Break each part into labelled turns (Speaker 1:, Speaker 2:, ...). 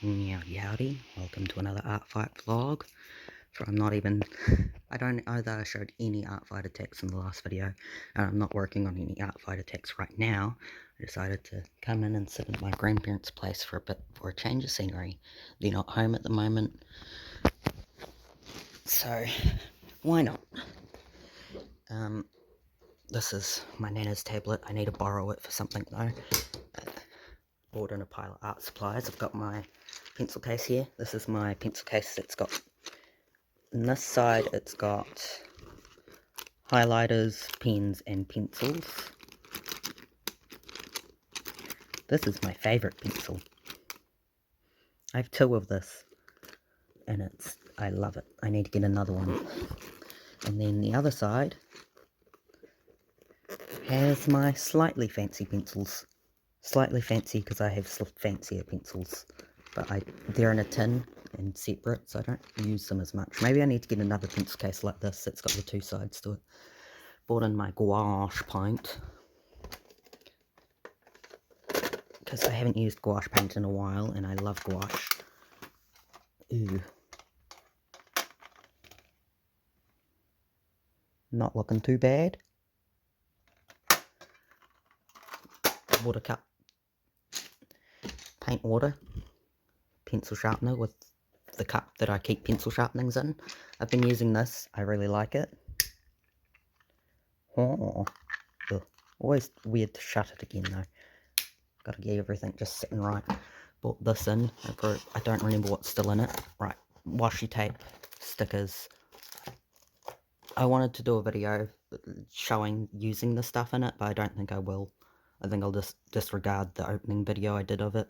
Speaker 1: Yowdy, welcome to another art fight vlog. So I don't know that I showed any art fighter text in the last video, and I'm not working on any art fighter text right now. I decided to come in and sit at my grandparents' place for a bit for a change of scenery. They're not home at the moment, so why not? This is my Nana's tablet. I need to borrow it for something though. Bought in a pile of art supplies. I've got my pencil case here. This is my pencil case. It's got, on this side, it's got highlighters, pens, and pencils. This is my favourite pencil. I have two of this, and I love it. I need to get another one. And then the other side has my slightly fancy pencils. Slightly fancy because I have fancier pencils, but they're in a tin and separate, so I don't use them as much. Maybe I need to get another pencil case like this that's got the two sides to it. Bought in my gouache paint, because I haven't used gouache paint in a while, and I love gouache. Ooh. Not looking too bad. Water cup. Paint water. Pencil sharpener with the cup that I keep pencil sharpenings in. I've been using this. I really like it. Oh. Ugh. Always weird to shut it again though. Gotta get everything just sitting right. Bought this in. I don't remember what's still in it. Right. Washi tape. Stickers. I wanted to do a video showing using the stuff in it, but I don't think I will. I think I'll just disregard the opening video I did of it.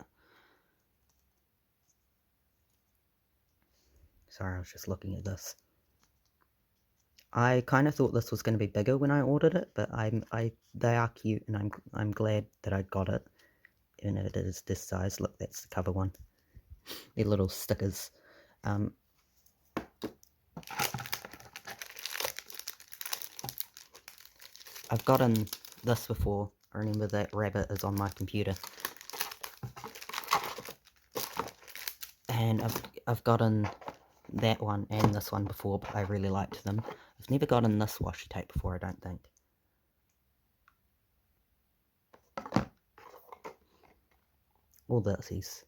Speaker 1: Sorry, I was just looking at this. I kind of thought this was going to be bigger when I ordered it, but they are cute, and I'm glad that I got it. And it is this size. Look, that's the cover one. They're little stickers. I've gotten this before. I remember that rabbit is on my computer. And I've gotten that one and this one before, but I really liked them. I've never gotten this washi tape before, I don't think. All this is,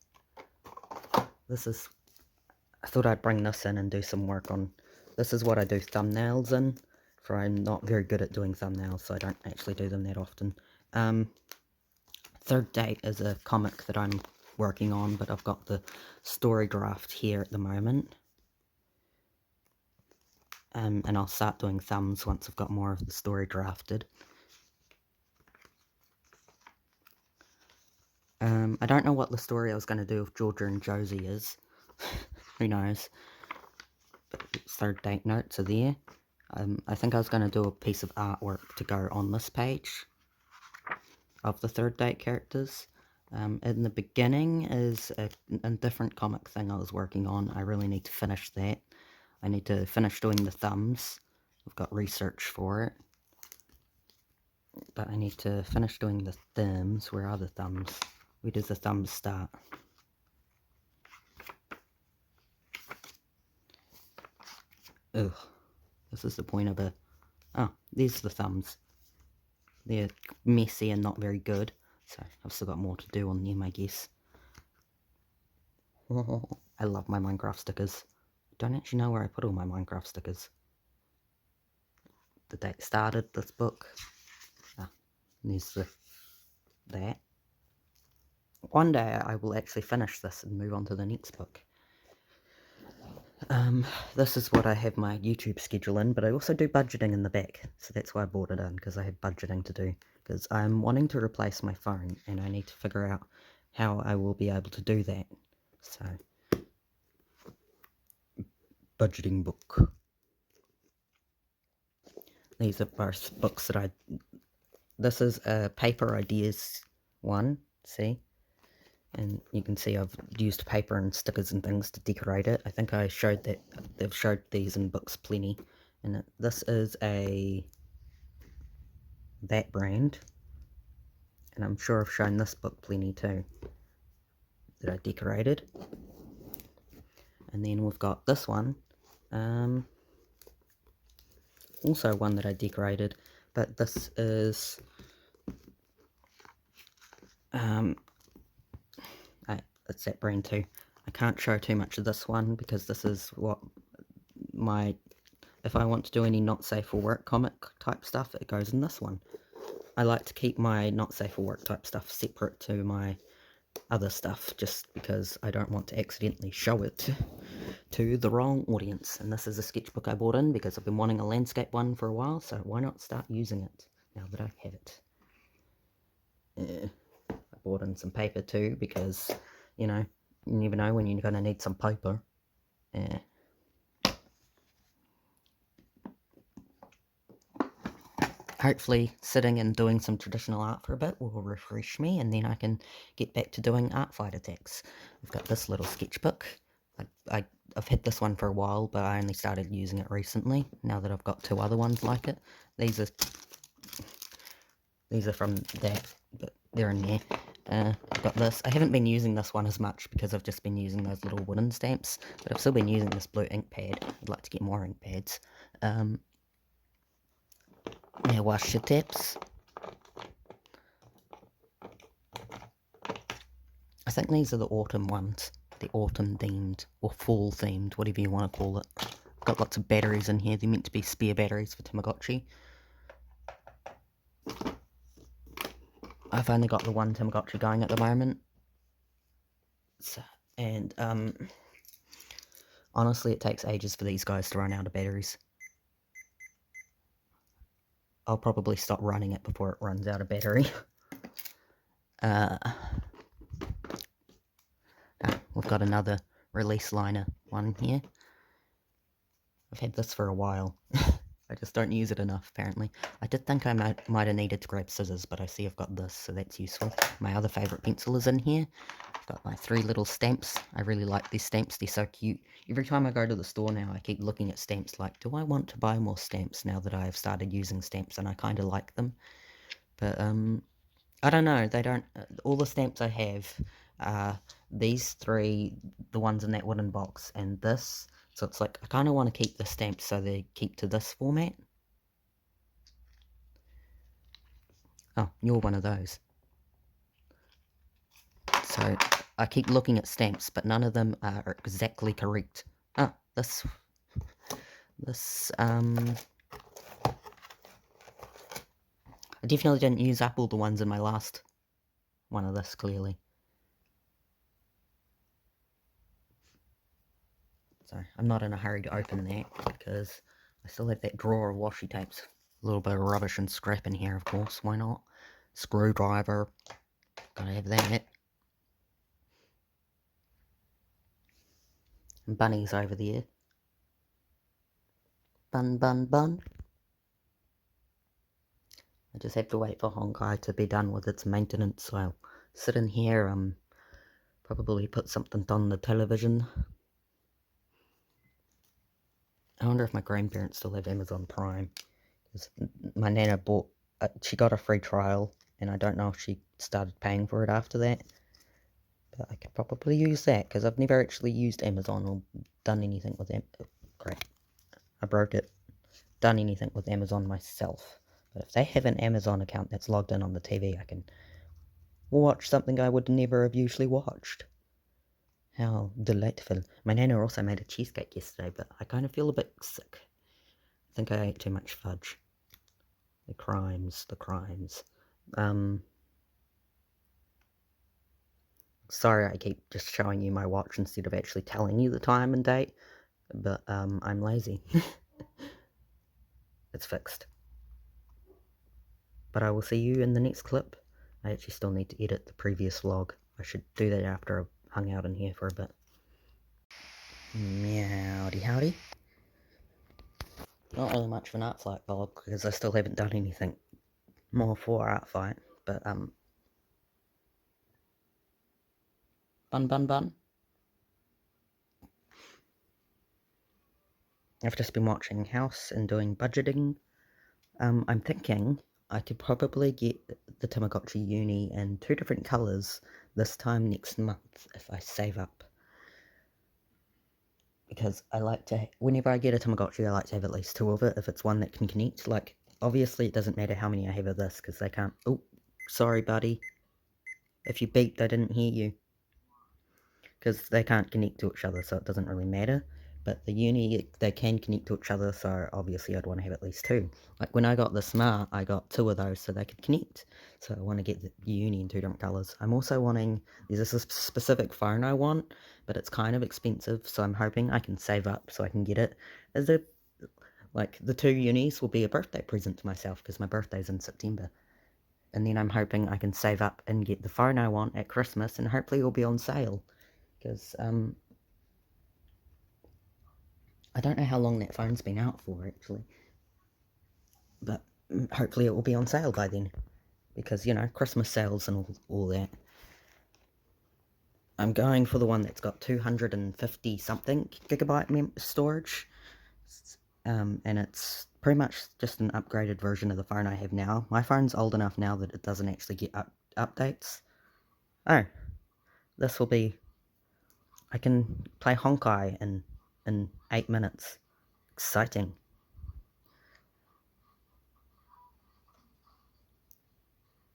Speaker 1: I thought I'd bring this in and do some work on, this is what I do thumbnails in, for I'm not very good at doing thumbnails, so I don't actually do them that often. Third Date is a comic that I'm working on, but I've got the story draft here at the moment. And I'll start doing thumbs once I've got more of the story drafted. I don't know what the story I was going to do with Georgia and Josie is. Who knows? But third date notes are there. I think I was going to do a piece of artwork to go on this page of the third date characters. In the beginning is a different comic thing I was working on. I really need to finish that. I need to finish doing the thumbs. I've got research for it. But I need to finish doing the thumbs. Where are the thumbs? Where does the thumbs start? Ugh. This is the point of it. Oh, these are the thumbs. They're messy and not very good. So I've still got more to do on them, I guess. I love my Minecraft stickers. Don't actually know where I put all my Minecraft stickers. The date started this book. Ah, there's that. One day I will actually finish this and move on to the next book. This is what I have my YouTube schedule in, but I also do budgeting in the back, so that's why I bought it in, because I have budgeting to do, because I'm wanting to replace my phone, and I need to figure out how I will be able to do that, so, budgeting book. These are both books that this is a paper ideas one, see? And you can see I've used paper and stickers and things to decorate it. I think I showed that, they've showed these in books plenty. And this is that brand. And I'm sure I've shown this book plenty too, that I decorated. And then we've got this one, also one that I decorated, but this is, it's that brand too. I can't show too much of this one because this is what my, if I want to do any not safe for work comic type stuff, it goes in this one. I like to keep my not safe for work type stuff separate to my other stuff, just because I don't want to accidentally show it to the wrong audience. And this is a sketchbook I bought in because I've been wanting a landscape one for a while, so why not start using it now that I have it. I bought in some paper too because, you know, you never know when you're going to need some paper. Hopefully sitting and doing some traditional art for a bit will refresh me, and then I can get back to doing art fight attacks. I've got this little sketchbook. I've had this one for a while, but I only started using it recently, now that I've got two other ones like it. These are from that, but they're in there. I've got this. I haven't been using this one as much because I've just been using those little wooden stamps, but I've still been using this blue ink pad. I'd like to get more ink pads. Yeah, washi tapes. I think these are the autumn ones. The autumn themed, or fall themed, whatever you want to call it. Got lots of batteries in here. They're meant to be spare batteries for Tamagotchi. I've only got the one Tamagotchi going at the moment. So, and, honestly, it takes ages for these guys to run out of batteries. I'll probably stop running it before it runs out of battery. We've got another release liner one here. I've had this for a while. I just don't use it enough, apparently. I did think I might have needed to grab scissors, but I see I've got this, so that's useful. My other favourite pencil is in here. I've got my 3 little stamps. I really like these stamps. They're so cute. Every time I go to the store now, I keep looking at stamps like, do I want to buy more stamps now that I've started using stamps, and I kind of like them. But, I don't know. They don't... all the stamps I have are these 3, the ones in that wooden box, and this... So it's like, I kind of want to keep the stamps so they keep to this format. Oh, you're one of those. So, I keep looking at stamps, but none of them are exactly correct. Oh, this, I definitely didn't use up all the ones in my last one of this, clearly. So, I'm not in a hurry to open that, because I still have that drawer of washi tapes. A little bit of rubbish and scrap in here, of course, why not? Screwdriver, gotta have that. And Bunny's over there. Bun, bun, bun. I just have to wait for Honkai to be done with its maintenance, so I'll sit in here, probably put something on the television. I wonder if my grandparents still have Amazon Prime. Because my nana bought, she got a free trial, and I don't know if she started paying for it after that. But I could probably use that, because I've never actually used Amazon or done anything with it. Great. I broke it. Done anything with Amazon myself. But if they have an Amazon account that's logged in on the TV, I can watch something I would never have usually watched. How delightful. My nana also made a cheesecake yesterday, but I kind of feel a bit sick. I think I ate too much fudge. The crimes. Sorry I keep just showing you my watch instead of actually telling you the time and date, but, I'm lazy. It's fixed. But I will see you in the next clip. I actually still need to edit the previous vlog. I should do that after I've hung out in here for a bit. Meowdy howdy. Not really much of an art fight vlog, because I still haven't done anything more for art fight, but, bun bun bun. I've just been watching House and doing budgeting. I'm thinking I could probably get the Tamagotchi Uni in 2 different colours this time next month if I save up. because I like to, whenever I get a Tamagotchi, I like to have at least 2 of it, if it's one that can connect. Like, obviously it doesn't matter how many I have of this, because they can't, oh, sorry buddy, if you beeped I didn't hear you, because they can't connect to each other, so it doesn't really matter. But the Uni, they can connect to each other, so obviously I'd want to have at least 2. Like, when I got the Smart, I got 2 of those so they could connect. So I want to get the Uni in 2 different colours. I'm also wanting, there's a specific phone I want, but it's kind of expensive, so I'm hoping I can save up so I can get it. As a, like, the 2 Unis will be a birthday present to myself, because my birthday's in September. And then I'm hoping I can save up and get the phone I want at Christmas, and hopefully it'll be on sale. Because, I don't know how long that phone's been out for, actually. But hopefully it will be on sale by then. Because, you know, Christmas sales and all that. I'm going for the one that's got 250 something gigabyte storage. And it's pretty much just an upgraded version of the phone I have now. My phone's old enough now that it doesn't actually get updates. Oh, this will be... I can play Honkai in 8 minutes. Exciting.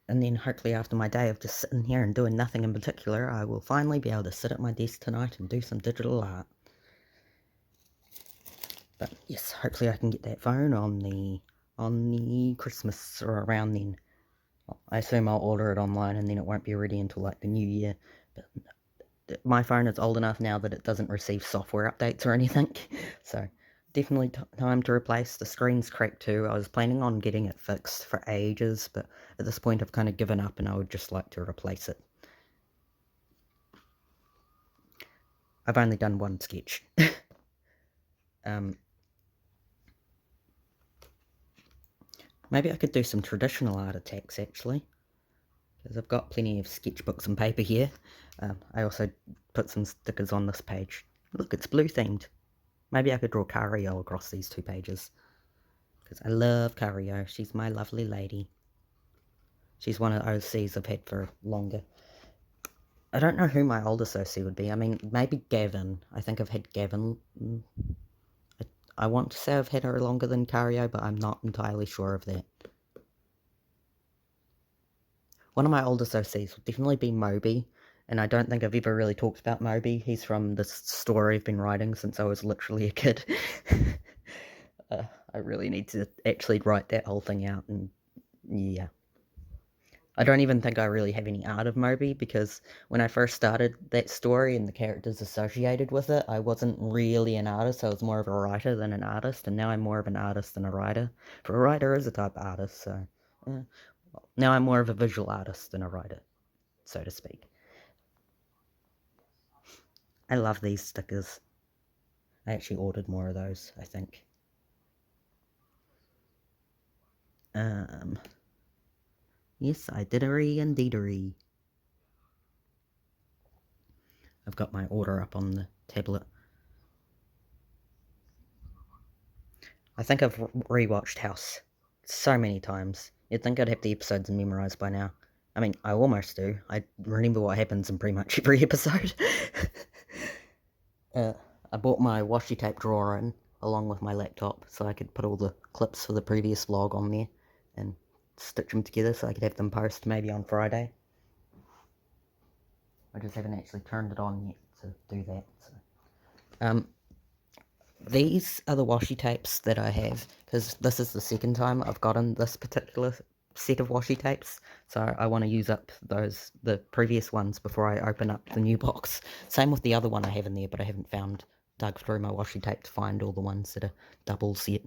Speaker 1: And then hopefully after my day of just sitting here and doing nothing in particular, I will finally be able to sit at my desk tonight and do some digital art. But yes, hopefully I can get that phone on the Christmas or around then. I assume I'll order it online and then it won't be ready until like the new year. But my phone is old enough now that it doesn't receive software updates or anything. So definitely time to replace. The screen's cracked too. I was planning on getting it fixed for ages, but at this point I've kind of given up and I would just like to replace it. I've only done one sketch. Maybe I could do some traditional art attacks, actually. Because I've got plenty of sketchbooks and paper here. I also put some stickers on this page. Look, it's blue-themed. Maybe I could draw Cario across these 2 pages. Because I love Cario. She's my lovely lady. She's one of the OCs I've had for longer. I don't know who my oldest OC would be. I mean, maybe Gavin. I think I've had Gavin. I want to say I've had her longer than Cario, but I'm not entirely sure of that. One of my oldest OCs would definitely be Moby, and I don't think I've ever really talked about Moby. He's from this story I've been writing since I was literally a kid. I really need to actually write that whole thing out, and yeah. I don't even think I really have any art of Moby, because when I first started that story and the characters associated with it, I wasn't really an artist. I was more of a writer than an artist, and now I'm more of an artist than a writer. For a writer is a type of artist, so... now I'm more of a visual artist than a writer, so to speak. I love these stickers. I actually ordered more of those, I think. Yes, I did-a-ree and deed-a-ree. I've got my order up on the tablet. I think I've rewatched House so many times. You'd think I'd have the episodes memorized by now. I mean, I almost do. I remember what happens in pretty much every episode. I bought my washi tape drawer in, along with my laptop, so I could put all the clips for the previous vlog on there, and stitch them together so I could have them post maybe on Friday. I just haven't actually turned it on yet to do that. So. These are the washi tapes that I have, because this is the second time I've gotten this particular set of washi tapes, so I want to use up the previous ones before I open up the new box. Same with the other one I have in there, but I haven't dug through my washi tape to find all the ones that are doubles yet.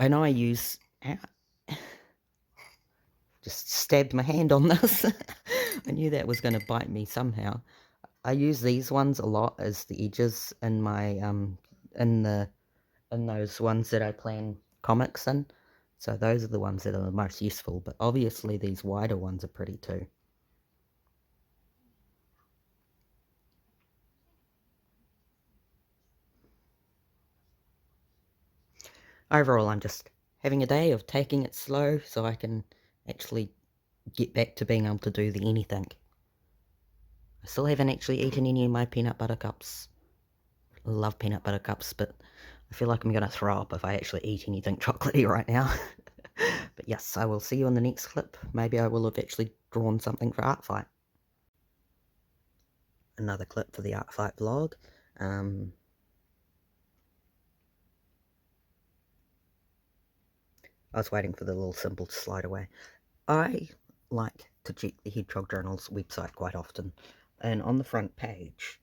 Speaker 1: I know I use... just stabbed my hand on this. I knew that was going to bite me somehow. I use these ones a lot as the edges in my, in those ones that I plan comics in. So those are the ones that are the most useful, but obviously these wider ones are pretty too. Overall, I'm just having a day of taking it slow so I can actually get back to being able to do the anything. I still haven't actually eaten any of my peanut butter cups. I love peanut butter cups, but I feel like I'm gonna throw up if I actually eat anything chocolatey right now. But yes, I will see you in the next clip. Maybe I will have actually drawn something for Art Fight. Another clip for the Art Fight vlog. I was waiting for the little symbol to slide away. I like to check the Hedgehog Journal's website quite often, and on the front page,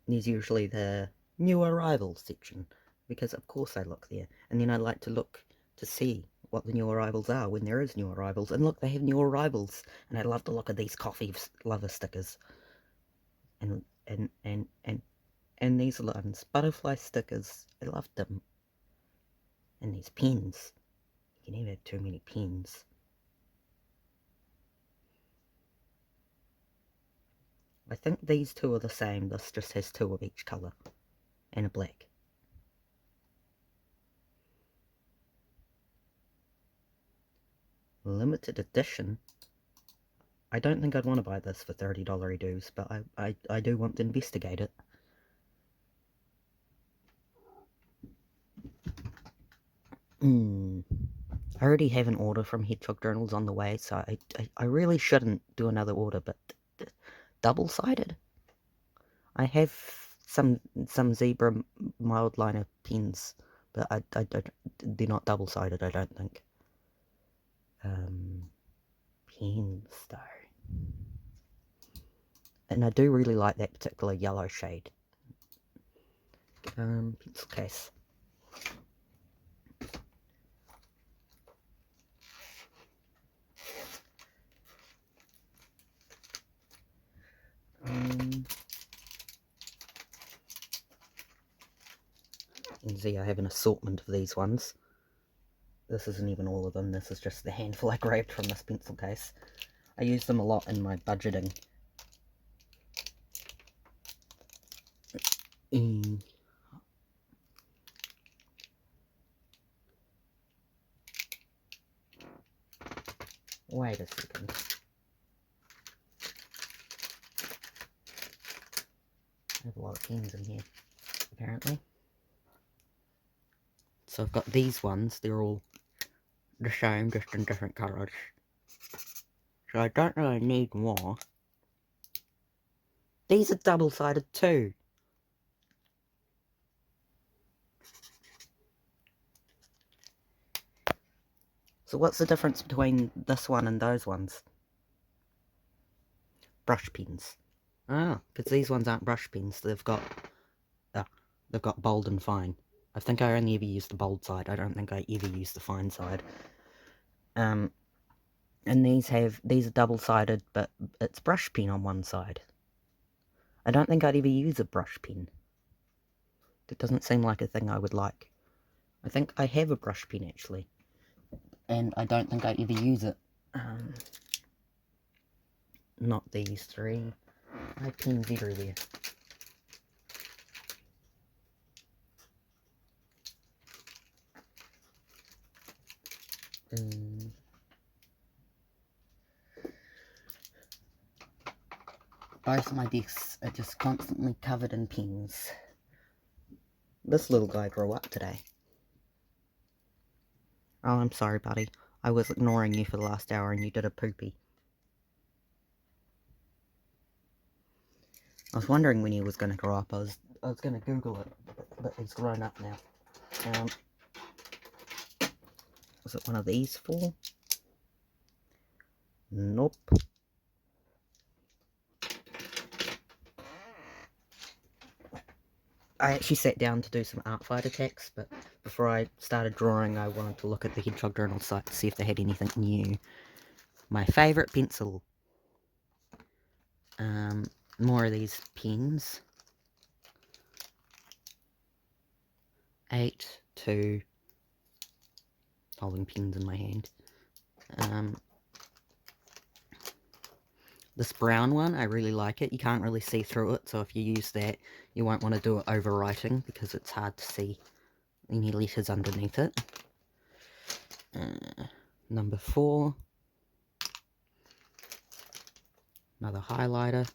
Speaker 1: there's usually the new arrivals section, because of course I look there, and then I like to look to see what the new arrivals are when there is new arrivals, and look, they have new arrivals, and I love to look at these coffee lover stickers, and these ones, butterfly stickers, I love them, and these pens, you can never have too many pens. I think these two are the same, this just has two of each colour, and a black. Limited edition? I don't think I'd want to buy this for $30 dues, but I do want to investigate it. I already have an order from Hedgehog Journals on the way, so I really shouldn't do another order, but double-sided? I have some zebra mild liner pens, but they're not double-sided, I don't think. Pens, though. And I do really like that particular yellow shade. Pencil case. You can see I have an assortment of these ones. This isn't even all of them, this is just the handful I grabbed from this pencil case. I use them a lot in my budgeting. Wait a second. I have a lot of pens in here, apparently. So I've got these ones, they're all the same, just in different colours. So I don't really need more. These are double-sided too. So what's the difference between this one and those ones? Brush pens. Ah, because these ones aren't brush pens, they've got bold and fine. I think I only ever use the bold side, I don't think I ever use the fine side. And these are double-sided, but it's brush pen on one side. I don't think I'd ever use a brush pen. It doesn't seem like a thing I would like. I think I have a brush pen, actually. And I don't think I'd ever use it. Not these three. I have pens everywhere. Both my desks are just constantly covered in pens. This little guy grew up today. Oh, I'm sorry, buddy. I was ignoring you for the last hour and you did a poopy. I was wondering when he was going to grow up. I was going to Google it, but he's grown up now. Was it one of these four? Nope. I actually sat down to do some Art Fight attacks, but before I started drawing, I wanted to look at the Hedgehog Journal site to see if they had anything new. My favourite pencil. More of these pens. 8, 2, holding pens in my hand. This brown one, I really like it. You can't really see through it, so if you use that, you won't want to do it overwriting, because it's hard to see any letters underneath it. Number 4. Another highlighter.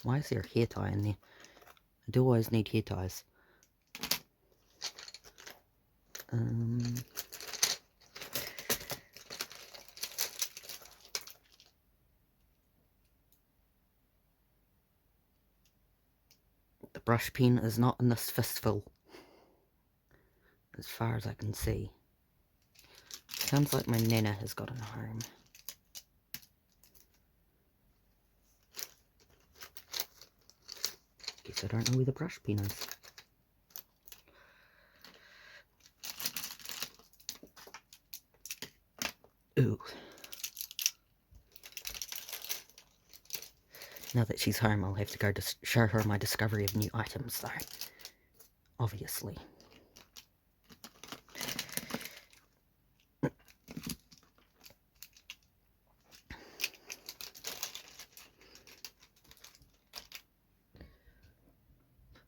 Speaker 1: Why is there a hair tie in there? I do always need hair ties. The brush pen is not in this fistful, as far as I can see. Sounds like my Nana has gotten home. Guess I don't know where the brush pen is. Ooh. Now that she's home, I'll have to go to show her my discovery of new items, though. Obviously.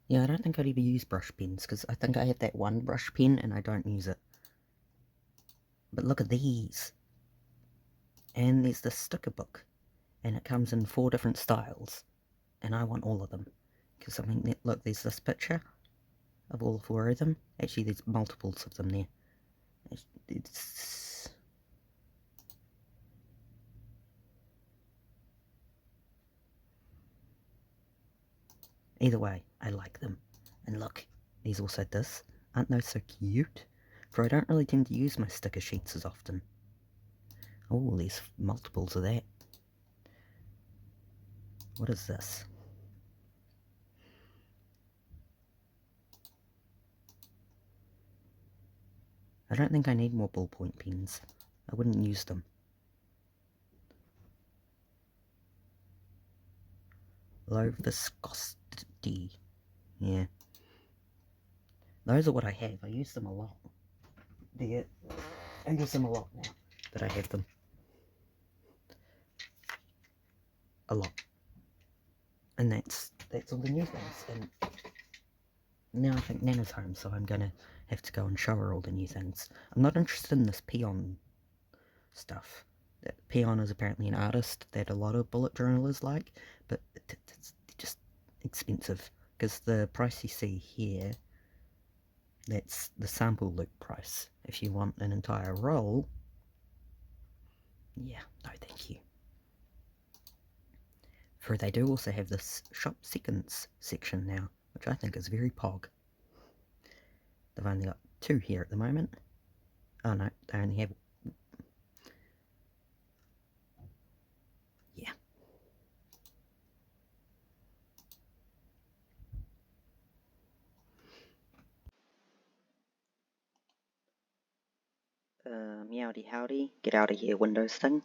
Speaker 1: Yeah, I don't think I'd ever use brush pens, because I think I have that one brush pen and I don't use it. But look at these. And there's the sticker book. And it comes in 4 different styles. And I want all of them. Because I mean, look, there's this picture of all 4 of them. Actually, there's multiples of them there. It's... Either way, I like them. And look, there's also this. Aren't those so cute? For I don't really tend to use my sticker sheets as often. Oh, there's multiples of that. What is this? I don't think I need more ballpoint pens. I wouldn't use them. Low viscosity. Yeah. Those are what I have. I use them a lot. I use them a lot now that I have them. A lot. And that's all the new things. And now I think Nana's home, so I'm gonna have to go and show her all the new things. I'm not interested in this peon stuff. Peon is apparently an artist that a lot of bullet journalists like, but it's just expensive, because the price you see here, that's the sample loop price. If you want an entire roll, yeah, no thank you. For they do also have this shop seconds section now, which I think is very pog. They've only got 2 here at the moment. Oh no, they only have... yeah. Meowdy howdy, get out of here Windows thing.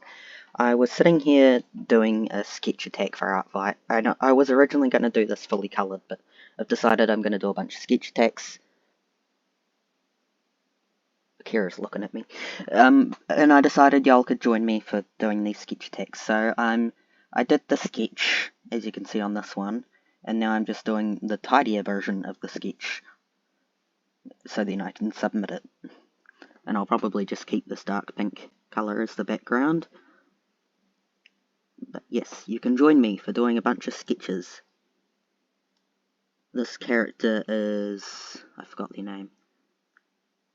Speaker 1: I was sitting here doing a sketch attack for Artfight. I was originally going to do this fully coloured, but I've decided I'm going to do a bunch of sketch attacks. Kira's looking at me. And I decided y'all could join me for doing these sketch attacks. So I did the sketch, as you can see on this one, and now I'm just doing the tidier version of the sketch, so then I can submit it. And I'll probably just keep this dark pink colour as the background. But yes, you can join me for doing a bunch of sketches. This character is... I forgot their name.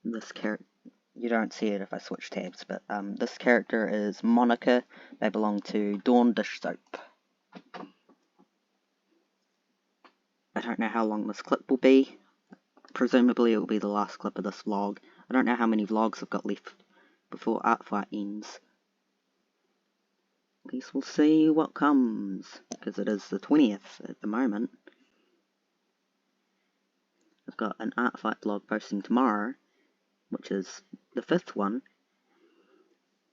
Speaker 1: This character... You don't see it if I switch tabs, but this character is Monica. They belong to Dawn Dish Soap. I don't know how long this clip will be. Presumably it will be the last clip of this vlog. I don't know how many vlogs I've got left before Artfight ends. I guess we'll see what comes, because it is the 20th at the moment. I've got an Artfight vlog posting tomorrow, which is the 5th one.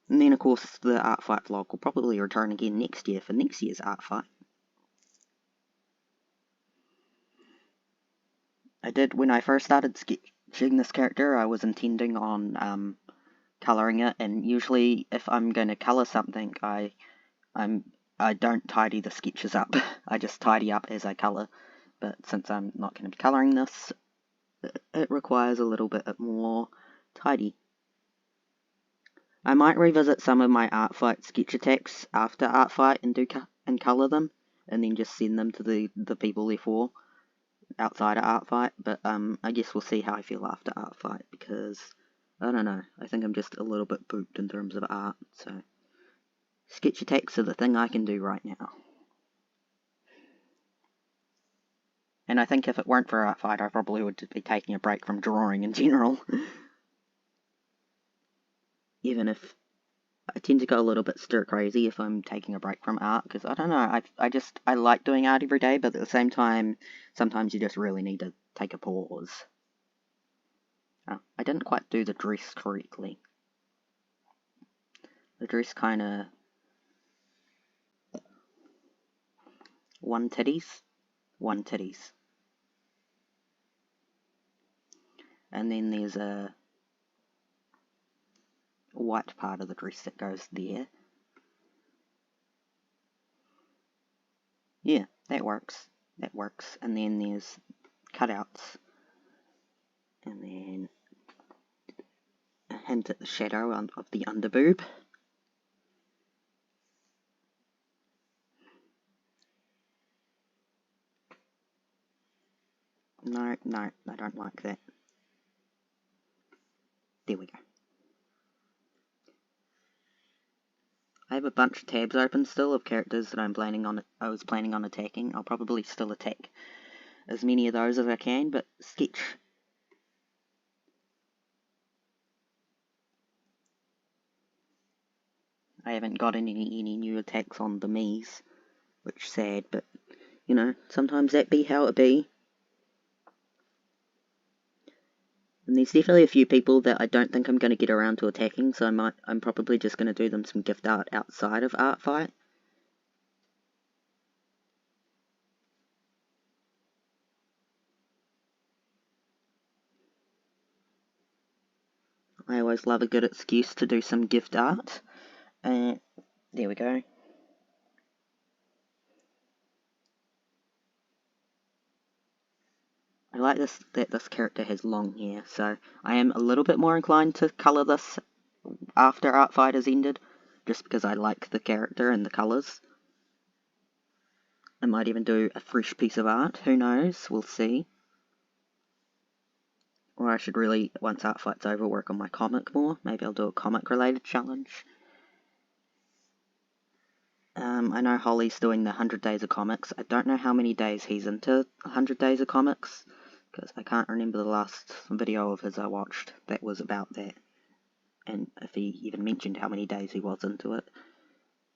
Speaker 1: And then of course the Artfight vlog will probably return again next year for next year's Artfight. When I first started sketching this character, I was intending on colouring it, and usually if I'm going to colour something, I don't tidy the sketches up. I just tidy up as I colour. But since I'm not going to be colouring this, it requires a little bit more tidy. I might revisit some of my Art Fight sketch attacks after Art Fight and colour them, and then just send them to the people they're for outside of Art Fight, but I guess we'll see how I feel after Art Fight, because, I don't know, I think I'm just a little bit pooped in terms of art, so sketch attacks are the thing I can do right now. And I think if it weren't for Art Fight, I probably would be taking a break from drawing in general. Even if I tend to go a little bit stir crazy if I'm taking a break from art, because I don't know, I like doing art every day, but at the same time, sometimes you just really need to take a pause. Oh, I didn't quite do the dress correctly. The dress kinda... one titties. And then there's a white part of the dress that goes there. Yeah, that works. And then there's cutouts. And then a hint at the shadow of the underboob. No, I don't like that. There we go. I have a bunch of tabs open still of characters that I was planning on attacking. I'll probably still attack as many of those as I can, but sketch. I haven't got any new attacks on the Mies, which is sad, but, you know, sometimes that be how it be. And there's definitely a few people that I don't think I'm going to get around to attacking, so I'm probably just going to do them some gift art outside of Art Fight. I always love a good excuse to do some gift art. There we go. I like that this character has long hair, so I am a little bit more inclined to colour this after Art Fight has ended, just because I like the character and the colours. I might even do a fresh piece of art, who knows, we'll see. Or I should really, once Art Fight's over, work on my comic more. Maybe I'll do a comic-related challenge. I know Holly's doing the 100 Days of Comics. I don't know how many days he's into 100 Days of Comics, because I can't remember the last video of his I watched that was about that, and if he even mentioned how many days he was into it.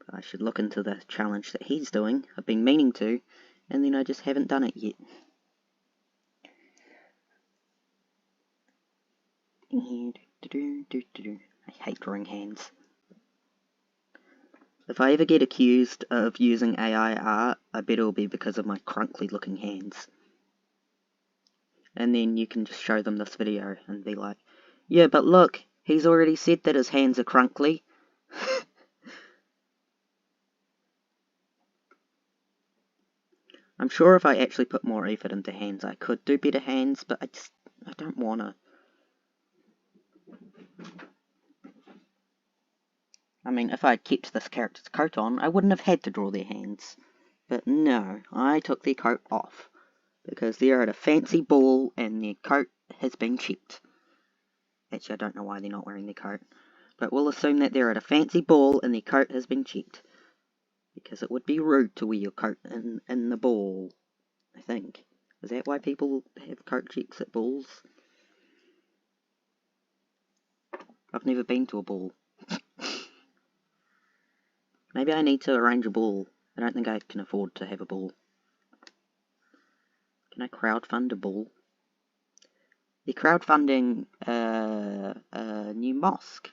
Speaker 1: But I should look into the challenge that he's doing. I've been meaning to, and then I just haven't done it yet. I hate drawing hands. If I ever get accused of using AI art, I bet it'll be because of my crunkly looking hands. And then you can just show them this video and be like, yeah, but look, he's already said that his hands are crunkly. I'm sure if I actually put more effort into hands, I could do better hands, but I don't wanna. I mean, if I'd kept this character's coat on, I wouldn't have had to draw their hands. But no, I took their coat off, because they're at a fancy ball and their coat has been checked. Actually, I don't know why they're not wearing their coat, but we'll assume that they're at a fancy ball and their coat has been checked, because it would be rude to wear your coat in the ball, I think. Is that why people have coat checks at balls? I've never been to a ball. Maybe I need to arrange a ball. I don't think I can afford to have a ball. Can I crowdfund a ball? They're crowdfunding a new mosque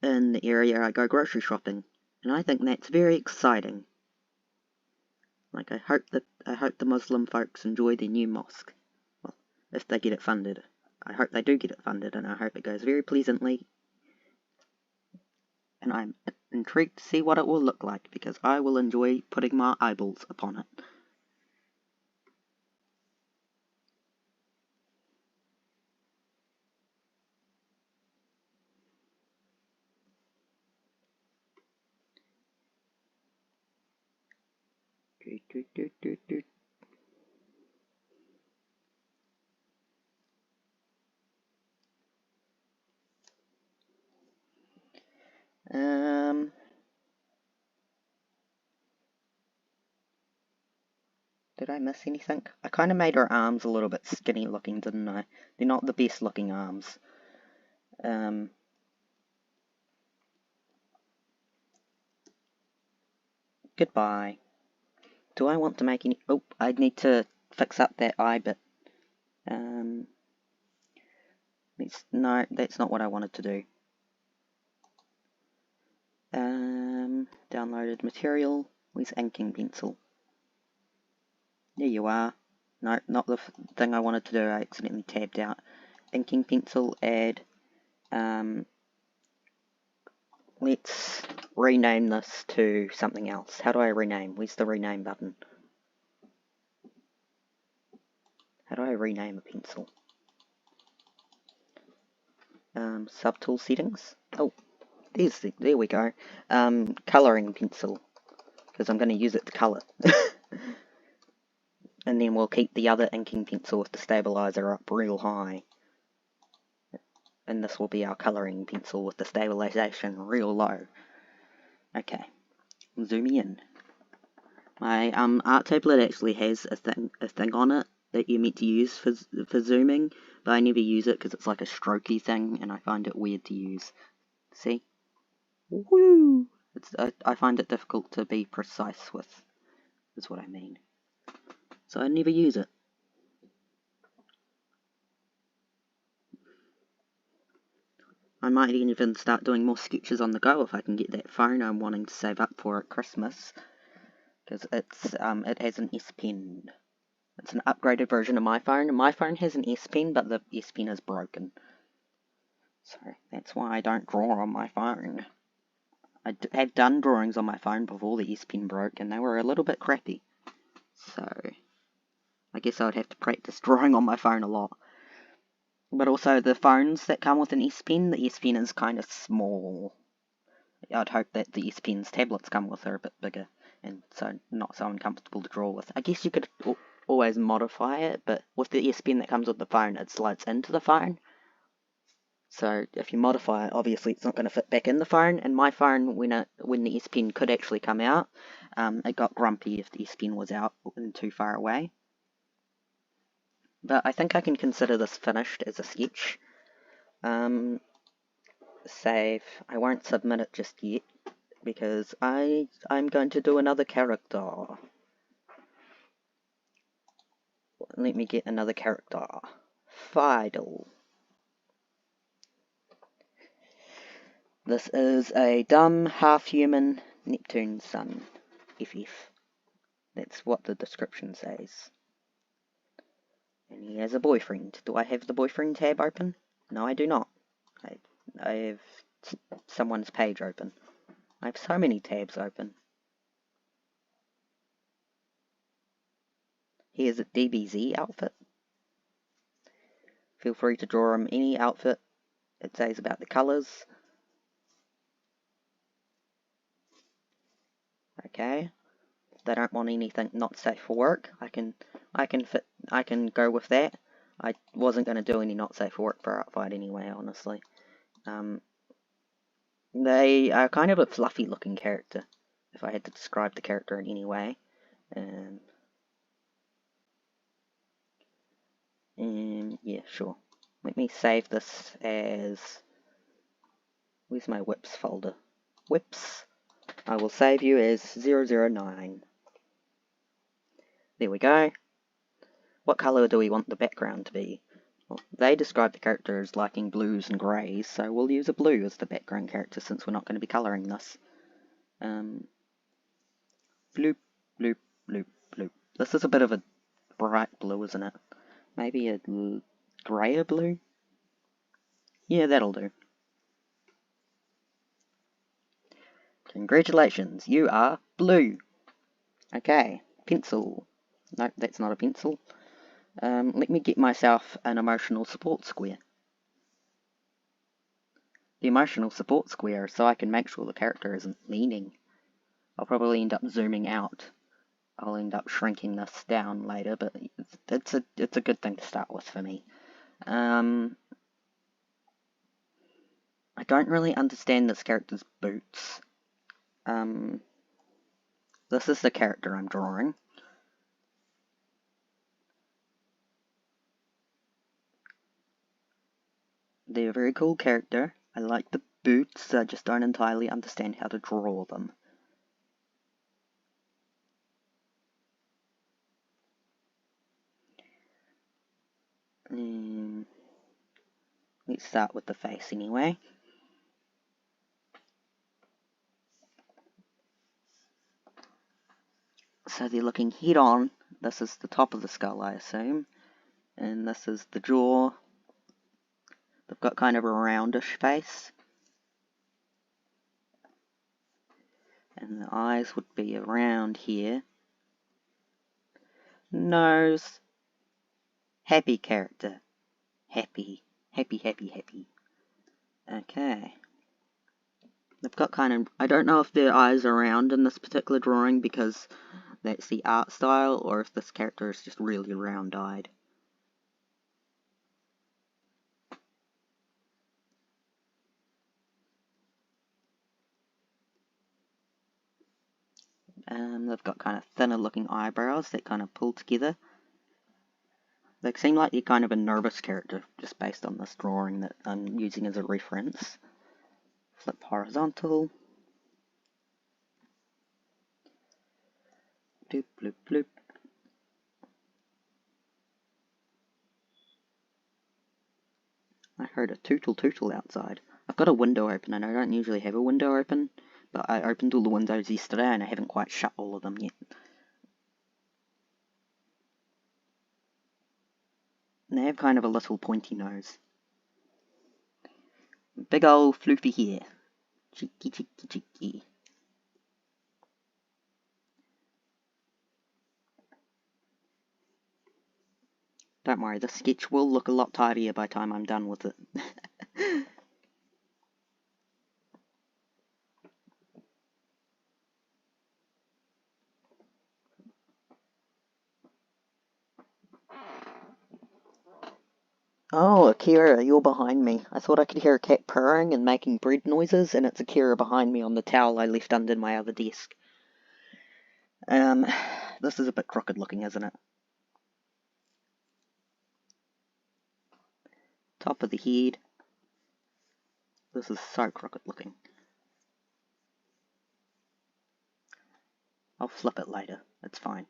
Speaker 1: in the area I go grocery shopping, and I think that's very exciting. Like, I hope the Muslim folks enjoy their new mosque. Well, if they get it funded. I hope they do get it funded, and I hope it goes very pleasantly. And I'm intrigued to see what it will look like, because I will enjoy putting my eyeballs upon it. Did I miss anything? I kind of made her arms a little bit skinny looking, didn't I? They're not the best looking arms. Goodbye. Do I want to make any... Oh, I need to fix up that eye bit. No, that's not what I wanted to do. Downloaded material. Where's inking pencil? There you are. No, not the thing I wanted to do. I accidentally tabbed out. Inking pencil, add. Let's rename this to something else. How do I rename? Where's the rename button? How do I rename a pencil? Subtool settings. Oh, there we go. Colouring pencil, because I'm going to use it to colour. And then we'll keep the other inking pencil with the stabilizer up real high. And this will be our colouring pencil with the stabilization real low. Okay, zooming in. My art tablet actually has a thing on it that you're meant to use for zooming, but I never use it because it's like a strokey thing, and I find it weird to use. See? Woo! I find it difficult to be precise with, is what I mean. So I never use it. I might even start doing more sketches on the go if I can get that phone I'm wanting to save up for at Christmas, because it has an S Pen. It's an upgraded version of my phone. My phone has an S Pen, but the S Pen is broken. So that's why I don't draw on my phone. I had done drawings on my phone before the S Pen broke, and they were a little bit crappy. So I guess I would have to practice drawing on my phone a lot. But also the phones that come with an S Pen, the S Pen is kind of small. I'd hope that the S Pen's tablets come with are a bit bigger, and so not so uncomfortable to draw with. I guess you could always modify it, but with the S Pen that comes with the phone, it slides into the phone. So if you modify it, obviously it's not going to fit back in the phone. And my phone, when the S Pen could actually come out, it got grumpy if the S Pen was out and too far away. But I think I can consider this finished as a sketch. Save. I won't submit it just yet, because I'm going to do another character. Let me get another character. Fidel. This is a dumb, half-human Neptune's son. FF. That's what the description says. And he has a boyfriend. Do I have the boyfriend tab open? No, I do not. I have someone's page open. I have so many tabs open. Here's a DBZ outfit. Feel free to draw him any outfit. It says about the colours. Okay. They don't want anything not safe for work. I can go with that. I wasn't going to do any not safe for work for Outfight anyway, honestly. They are kind of a fluffy looking character, if I had to describe the character in any way. Yeah, sure. Let me save this as... Where's my whips folder? Whips. I will save you as 009. There we go. What colour do we want the background to be? Well, they describe the character as liking blues and greys, so we'll use a blue as the background character since we're not going to be colouring this. Bloop, bloop, bloop, bloop. This is a bit of a bright blue, isn't it? Maybe a greyer blue? Yeah, that'll do. Congratulations, you are blue. Okay, pencil. Nope, that's not a pencil. Let me get myself an emotional support square. The emotional support square, so I can make sure the character isn't leaning. I'll probably end up zooming out I'll end up shrinking this down later, but it's a good thing to start with for me. I don't really understand this character's boots. This is the character I'm drawing. They're a very cool character. I like the boots, I just don't entirely understand how to draw them. Let's start with the face anyway. So they're looking head on. This is the top of the skull, I assume. And this is the jaw. They've got kind of a roundish face. And the eyes would be around here. Nose. Happy character. Happy. Happy, happy, happy. Okay. They've got kind of... I don't know if their eyes are round in this particular drawing because that's the art style, or if this character is just really round-eyed. They've got kind of thinner looking eyebrows that kind of pull together. They seem like they're kind of a nervous character, just based on this drawing that I'm using as a reference. Flip horizontal. Bloop, bloop, bloop. I heard a tootle tootle outside. I've got a window open, and I don't usually have a window open, but I opened all the windows yesterday and I haven't quite shut all of them yet. And they have kind of a little pointy nose. Big old floofy hair. Cheeky, cheeky, cheeky. Don't worry, this sketch will look a lot tidier by the time I'm done with it. Oh, Akira, you're behind me. I thought I could hear a cat purring and making bread noises, and it's Akira behind me on the towel I left under my other desk. This is a bit crooked looking, isn't it? Top of the head. This is so crooked looking. I'll flip it later, it's fine.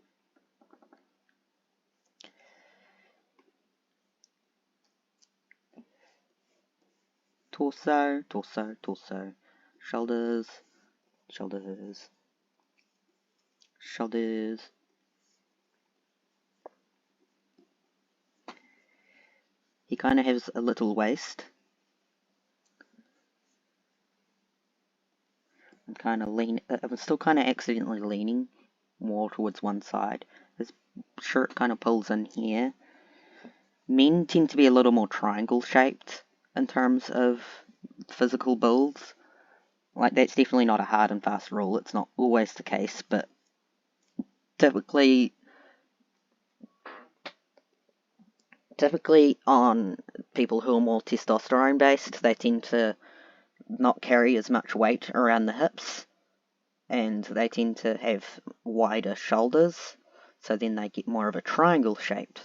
Speaker 1: Torso, torso, torso. Shoulders, shoulders, shoulders. He kind of has a little waist. I'm still kind of accidentally leaning more towards one side. His shirt kind of pulls in here. Men tend to be a little more triangle shaped in terms of physical builds. Like, that's definitely not a hard and fast rule. It's not always the case, but typically on people who are more testosterone based, they tend to not carry as much weight around the hips, and they tend to have wider shoulders, so then they get more of a triangle shaped.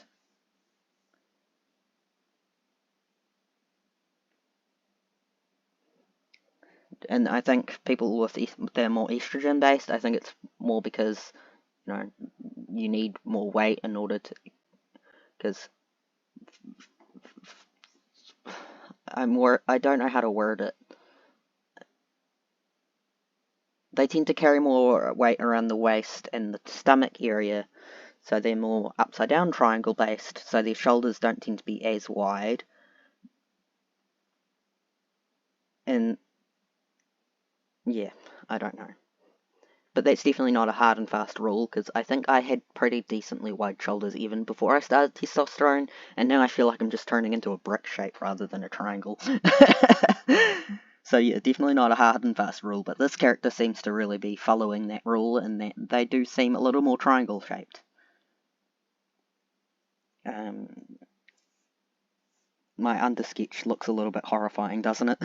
Speaker 1: And I think people with they're more estrogen based, I think it's more because, you need more weight in order to, because I don't know how to word it. They tend to carry more weight around the waist and the stomach area, so they're more upside down triangle based, so their shoulders don't tend to be as wide. And yeah, I don't know. But that's definitely not a hard and fast rule, because I think I had pretty decently wide shoulders even before I started testosterone, and now I feel like I'm just turning into a brick shape rather than a triangle. So yeah, definitely not a hard and fast rule, but this character seems to really be following that rule, and that they do seem a little more triangle shaped. My undersketch looks a little bit horrifying, doesn't it?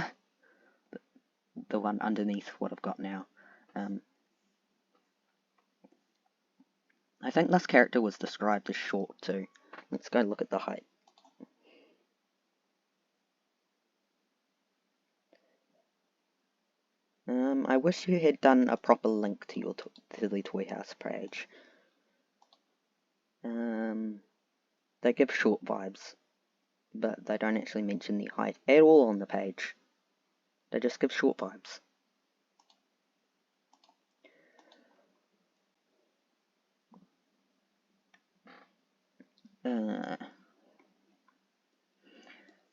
Speaker 1: The one underneath what I've got now. I think this character was described as short too. Let's go look at the height. I wish you had done a proper link to your to the Toy House page. They give short vibes, but they don't actually mention the height at all on the page. They just give short vibes.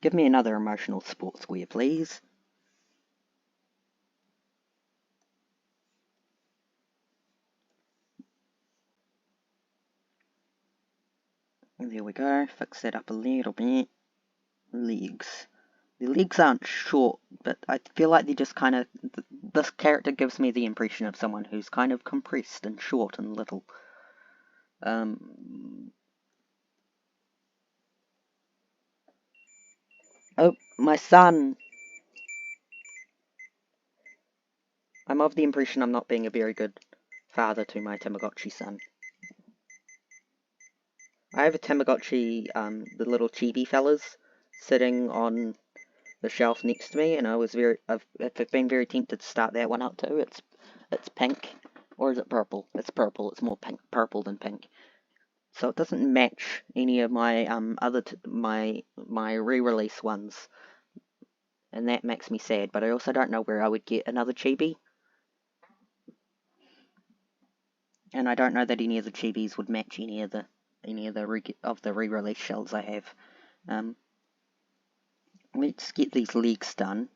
Speaker 1: Give me another emotional sportswear, please. There we go, fix that up a little bit. Legs. The legs aren't short, but I feel like they're just kind of... This character gives me the impression of someone who's kind of compressed and short and little. Oh, my son! I'm of the impression I'm not being a very good father to my Tamagotchi son. I have a Tamagotchi, the little chibi fellas, sitting on the shelf next to me, and I've been very tempted to start that one up too. It's pink, or is it purple? It's purple. It's more purple than pink. So it doesn't match any of my my re-release ones, and that makes me sad. But I also don't know where I would get another chibi, and I don't know that any of the chibis would match any of the re-release shells I have. Let's get these legs done.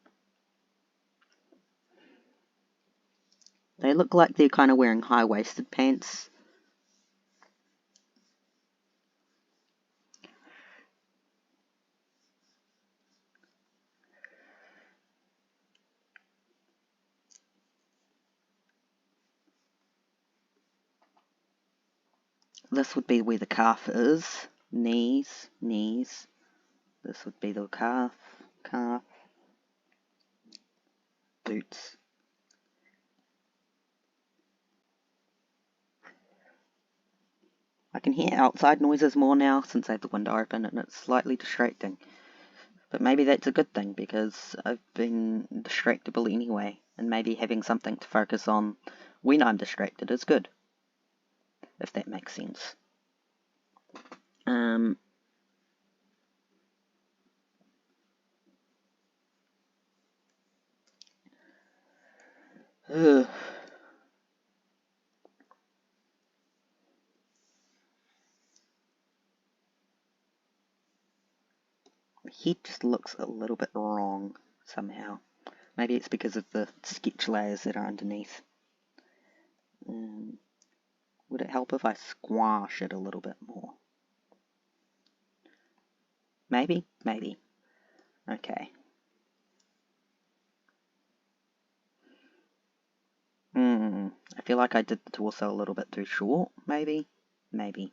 Speaker 1: They look like they're kind of wearing high-waisted pants. This would be where the calf is. Knees, knees. This would be the calf, calf. Boots. I can hear outside noises more now since I have the window open, and it's slightly distracting. But maybe that's a good thing, because I've been distractible anyway, and maybe having something to focus on when I'm distracted is good, if that makes sense. Ugh. The head just looks a little bit wrong somehow. Maybe it's because of the sketch layers that are underneath. Would it help if I squash it a little bit more? Maybe? Maybe. Okay. I feel like I did the torso a little bit too short, maybe? Maybe.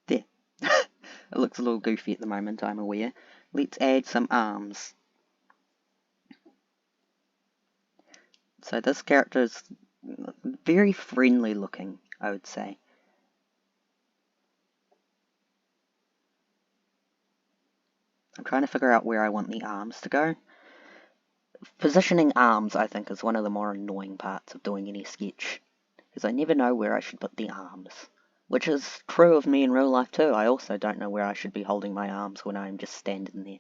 Speaker 1: There. It looks a little goofy at the moment, I'm aware. Let's add some arms. So this character is very friendly looking, I would say. I'm trying to figure out where I want the arms to go. Positioning arms, I think, is one of the more annoying parts of doing any sketch, because I never know where I should put the arms. Which is true of me in real life too. I also don't know where I should be holding my arms when I'm just standing there.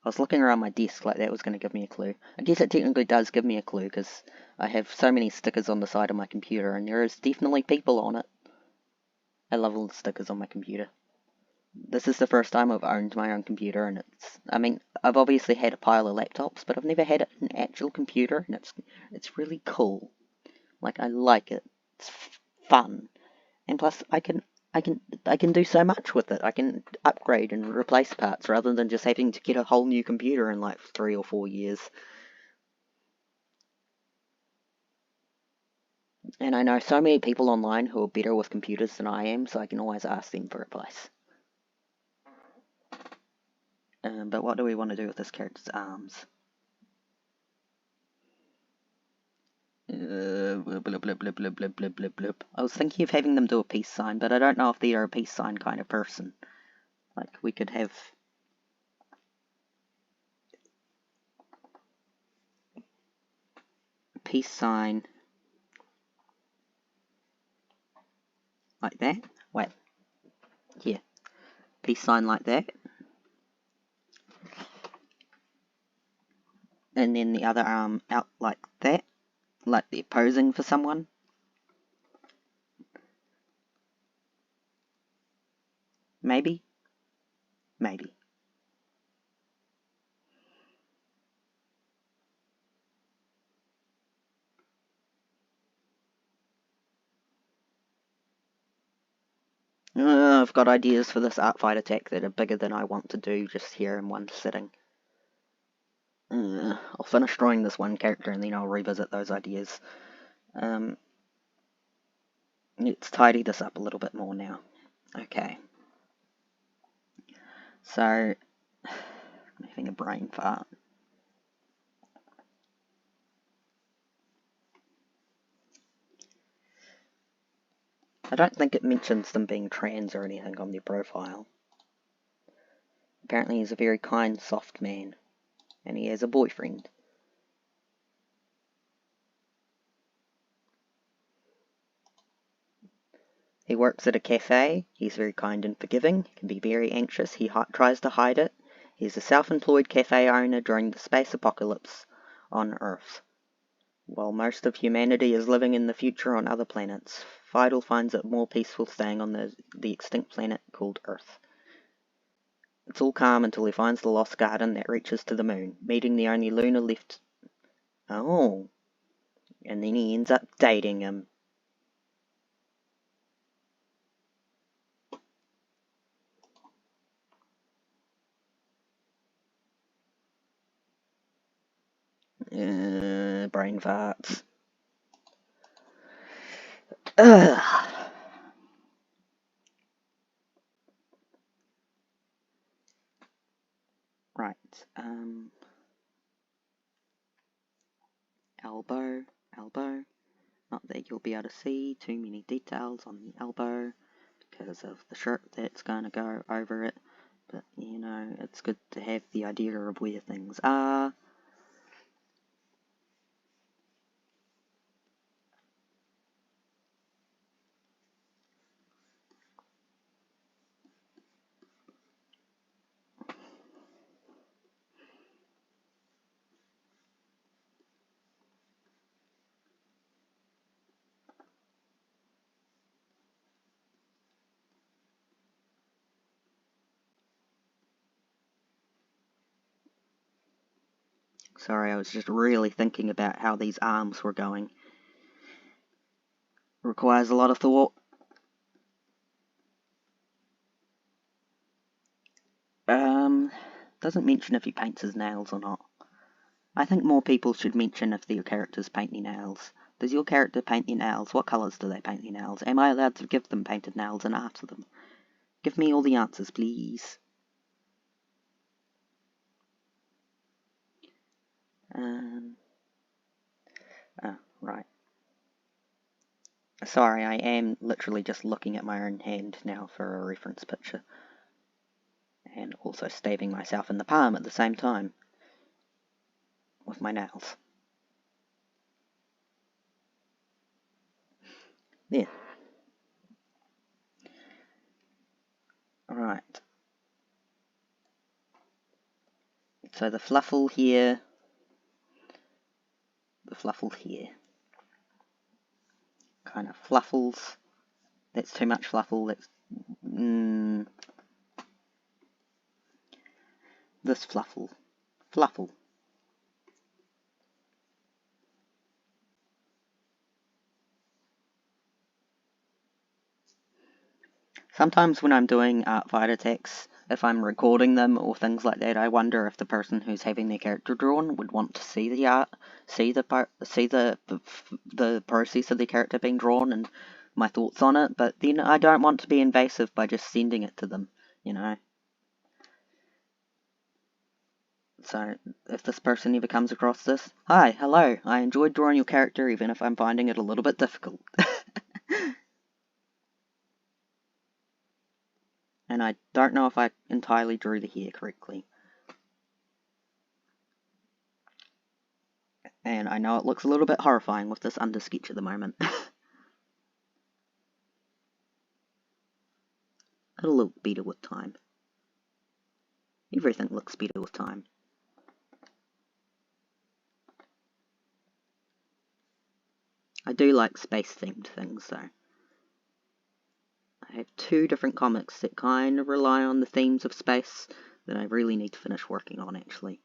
Speaker 1: I was looking around my desk like that was going to give me a clue. I guess it technically does give me a clue, because I have so many stickers on the side of my computer, and there is definitely people on it. I love all the stickers on my computer. This is the first time I've owned my own computer, and I mean, I've obviously had a pile of laptops, but I've never had an actual computer, and it's really cool. Like, I like it. It's fun. And plus, I can do so much with it. I can upgrade and replace parts rather than just having to get a whole new computer in like 3 or 4 years. And I know so many people online who are better with computers than I am, so I can always ask them for advice. But what do we want to do with this character's arms? Blip, blip, blip, blip, blip, blip, blip, blip, blip. I was thinking of having them do a peace sign, but I don't know if they are a peace sign kind of person. Like, we could have a peace sign like that. Wait, here. Peace sign like that. And then the other arm out like that. Like they're posing for someone. Maybe. Maybe. I've got ideas for this art fight attack that are bigger than I want to do just here in one sitting. I'll finish drawing this one character and then I'll revisit those ideas. Let's tidy this up a little bit more now. Okay. So, I'm having a brain fart. I don't think it mentions them being trans or anything on their profile. Apparently he's a very kind, soft man. And he has a boyfriend. He works at a cafe. He's very kind and forgiving. Can be very anxious. He tries to hide it. He's a self-employed cafe owner during the space apocalypse on Earth. While most of humanity is living in the future on other planets, Fidel finds it more peaceful staying on the extinct planet called Earth. It's all calm until he finds the lost garden that reaches to the moon, meeting the only lunar left. Oh. And then he ends up dating him. Brain farts. Ugh. Right, elbow. Not that you'll be able to see too many details on the elbow because of the shirt that's going to go over it. But, you know, it's good to have the idea of where things are. Sorry, I was just really thinking about how these arms were going. Requires a lot of thought. Doesn't mention if he paints his nails or not. I think more people should mention if their characters paint their nails. Does your character paint their nails? What colours do they paint their nails? Am I allowed to give them painted nails and after them? Give me all the answers, please. Oh, right. Sorry, I am literally just looking at my own hand now for a reference picture. And also stabbing myself in the palm at the same time. With my nails. There. Alright. So the fluffle here. The fluffle here. Kind of fluffles. That's too much fluffle. That's... this Fluffle. Sometimes when I'm doing art fight attacks, if I'm recording them or things like that, I wonder if the person who's having their character drawn would want to see the art, see the process of the character being drawn and my thoughts on it. But then I don't want to be invasive by just sending it to them, you know. So if this person ever comes across this, hi, hello, I enjoyed drawing your character even if I'm finding it a little bit difficult. And I don't know if I entirely drew the hair correctly. And I know it looks a little bit horrifying with this undersketch at the moment. It'll look better with time. Everything looks better with time. I do like space-themed things, though. I have 2 different comics that kind of rely on the themes of space that I really need to finish working on, actually.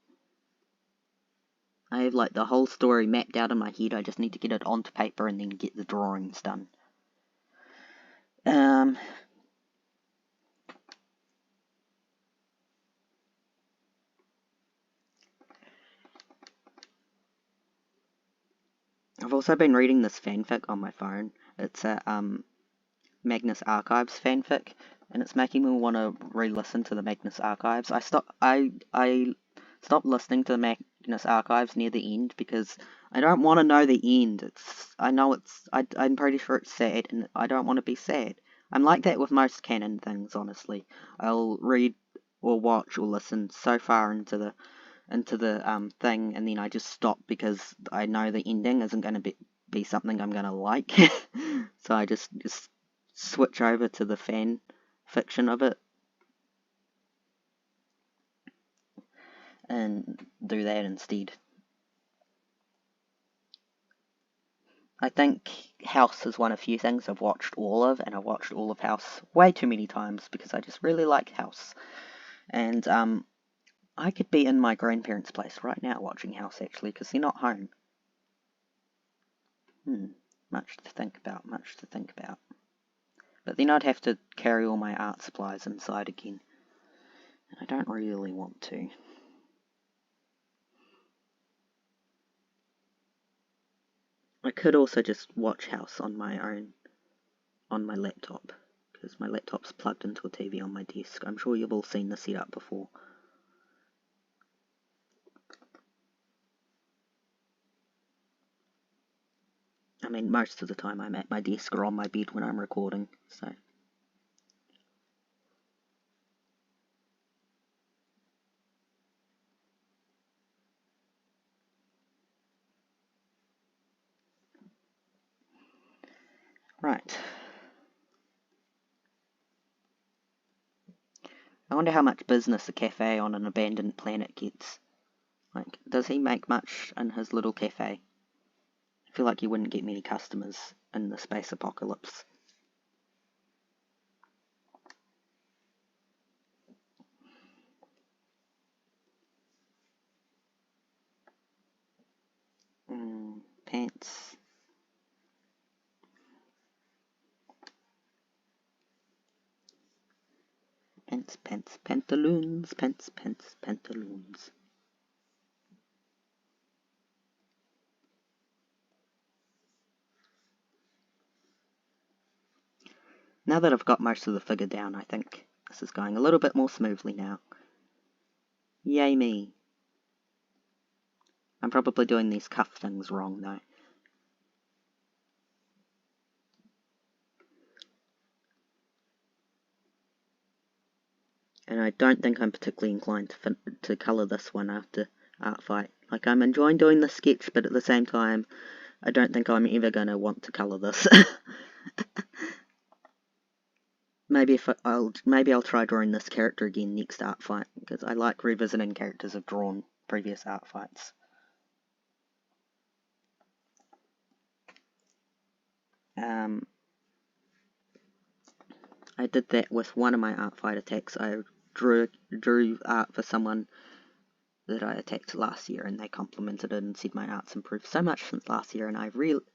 Speaker 1: I have, like, the whole story mapped out in my head, I just need to get it onto paper and then get the drawings done. I've also been reading this fanfic on my phone. It's a, Magnus Archives fanfic, and it's making me want to re-listen to the Magnus Archives. I stopped listening to the Magnus Archives near the end because I don't want to know the end. I'm pretty sure it's sad, and I don't want to be sad. I'm like that with most canon things, honestly. I'll read or watch or listen so far into the thing, and then I just stop because I know the ending isn't going to be something I'm going to like. So I just switch over to the fan fiction of it and do that instead. I think House is one of few things I've watched all of, and I've watched all of House way too many times because I just really like House. And I could be in my grandparents' place right now watching House, actually, because they're not home. Much to think about. But then I'd have to carry all my art supplies inside again, and I don't really want to. I could also just watch House on my own, on my laptop, because my laptop's plugged into a TV on my desk. I'm sure you've all seen the setup before. I mean, most of the time I'm at my desk or on my bed when I'm recording, so... Right. I wonder how much business a cafe on an abandoned planet gets. Like, does he make much in his little cafe? I feel like he wouldn't get many customers in the space apocalypse. Pants. Pantaloons. Pantaloons. Now that I've got most of the figure down, I think this is going a little bit more smoothly now. Yay me. I'm probably doing these cuff things wrong, though. And I don't think I'm particularly inclined to colour this one after Art Fight. Like, I'm enjoying doing the sketch, but at the same time, I don't think I'm ever going to want to colour this. Maybe I'll try drawing this character again next Art Fight, because I like revisiting characters I've drawn previous Art Fights. I did that with one of my Art Fight attacks. I drew art for someone that I attacked last year, and they complimented it and said my art's improved so much since last year, and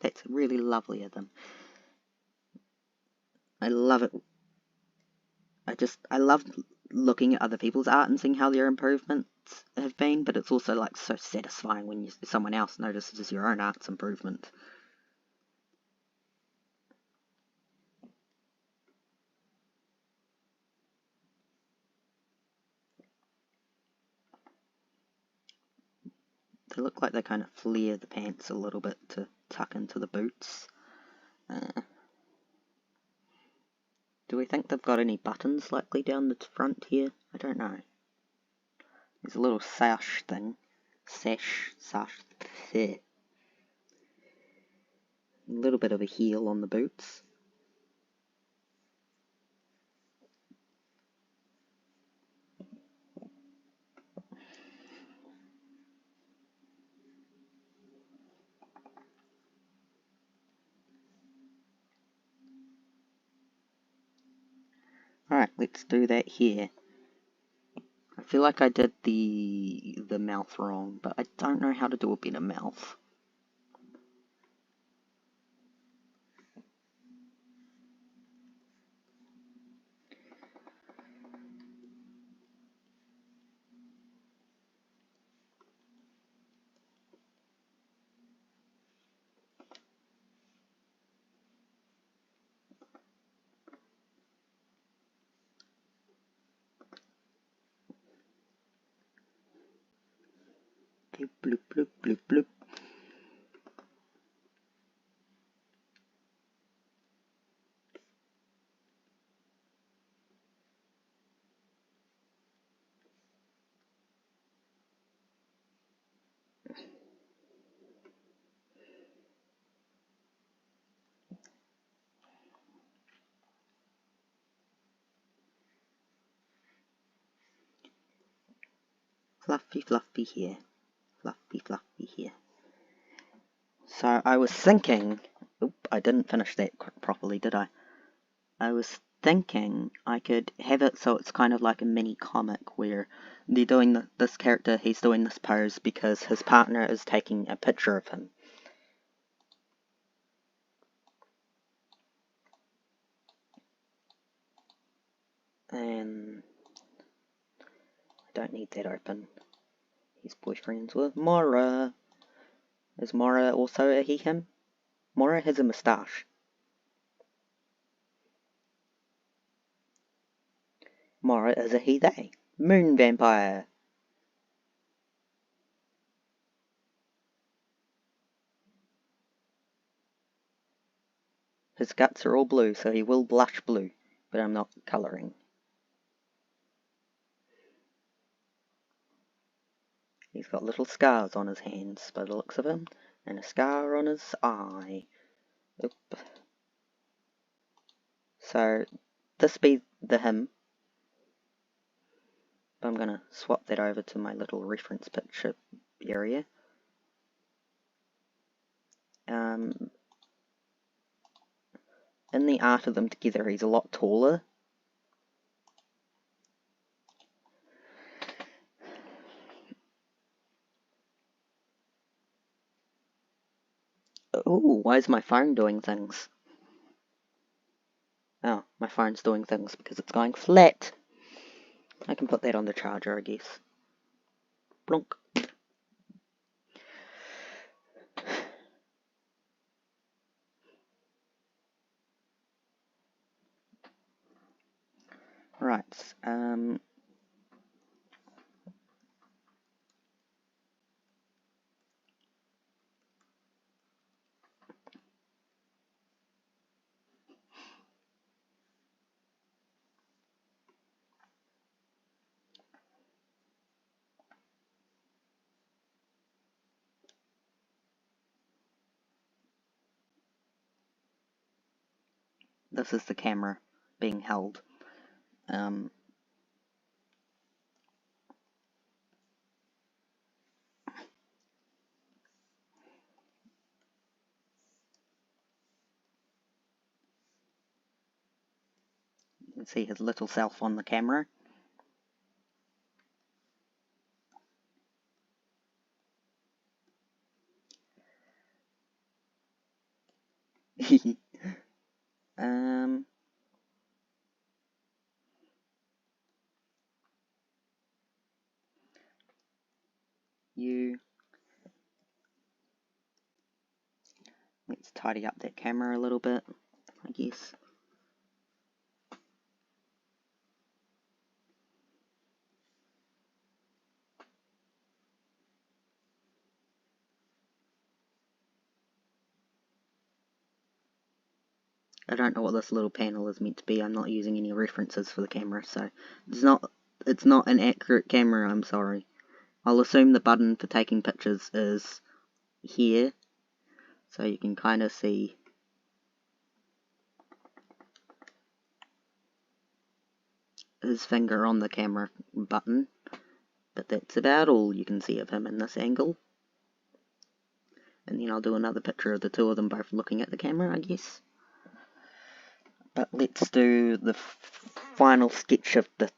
Speaker 1: that's really lovely of them. I love it. I love looking at other people's art and seeing how their improvements have been, but it's also like so satisfying when someone else notices your own art's improvement. They look like they kind of flare the pants a little bit to tuck into the boots. Do we think they've got any buttons likely down the front here? I don't know. There's a little sash thing. Sash there. A little bit of a heel on the boots. Alright, let's do that here. I feel like I did the mouth wrong, but I don't know how to do a better mouth. Okay, bloop, bloop, bloop, bloop. Fluffy, fluffy here. Fluffy, fluffy here. So I was thinking... Oop, I didn't finish that properly, did I? I was thinking I could have it so it's kind of like a mini comic where they're doing this character, he's doing this pose because his partner is taking a picture of him. And I don't need that open. He's boyfriends with Mora. Is Mora also a he, him? Mora has a moustache. Mora is a he, they. Moon vampire. His guts are all blue, so he will blush blue, but I'm not colouring. He's got little scars on his hands by the looks of him, and a scar on his eye. Oop. So, this be the him. But I'm going to swap that over to my little reference picture area. In the art of them together, he's a lot taller. Oh, why is my phone doing things? Oh, my phone's doing things because it's going flat. I can put that on the charger, I guess. Blunk. Right, this is the camera being held. You can see his little self on the camera. you. Let's tidy up that camera a little bit, I guess. I don't know what this little panel is meant to be. I'm not using any references for the camera, so it's not an accurate camera, I'm sorry. I'll assume the button for taking pictures is here, so you can kind of see his finger on the camera button, but that's about all you can see of him in this angle. And then I'll do another picture of the two of them both looking at the camera, I guess. But let's do the final sketch of the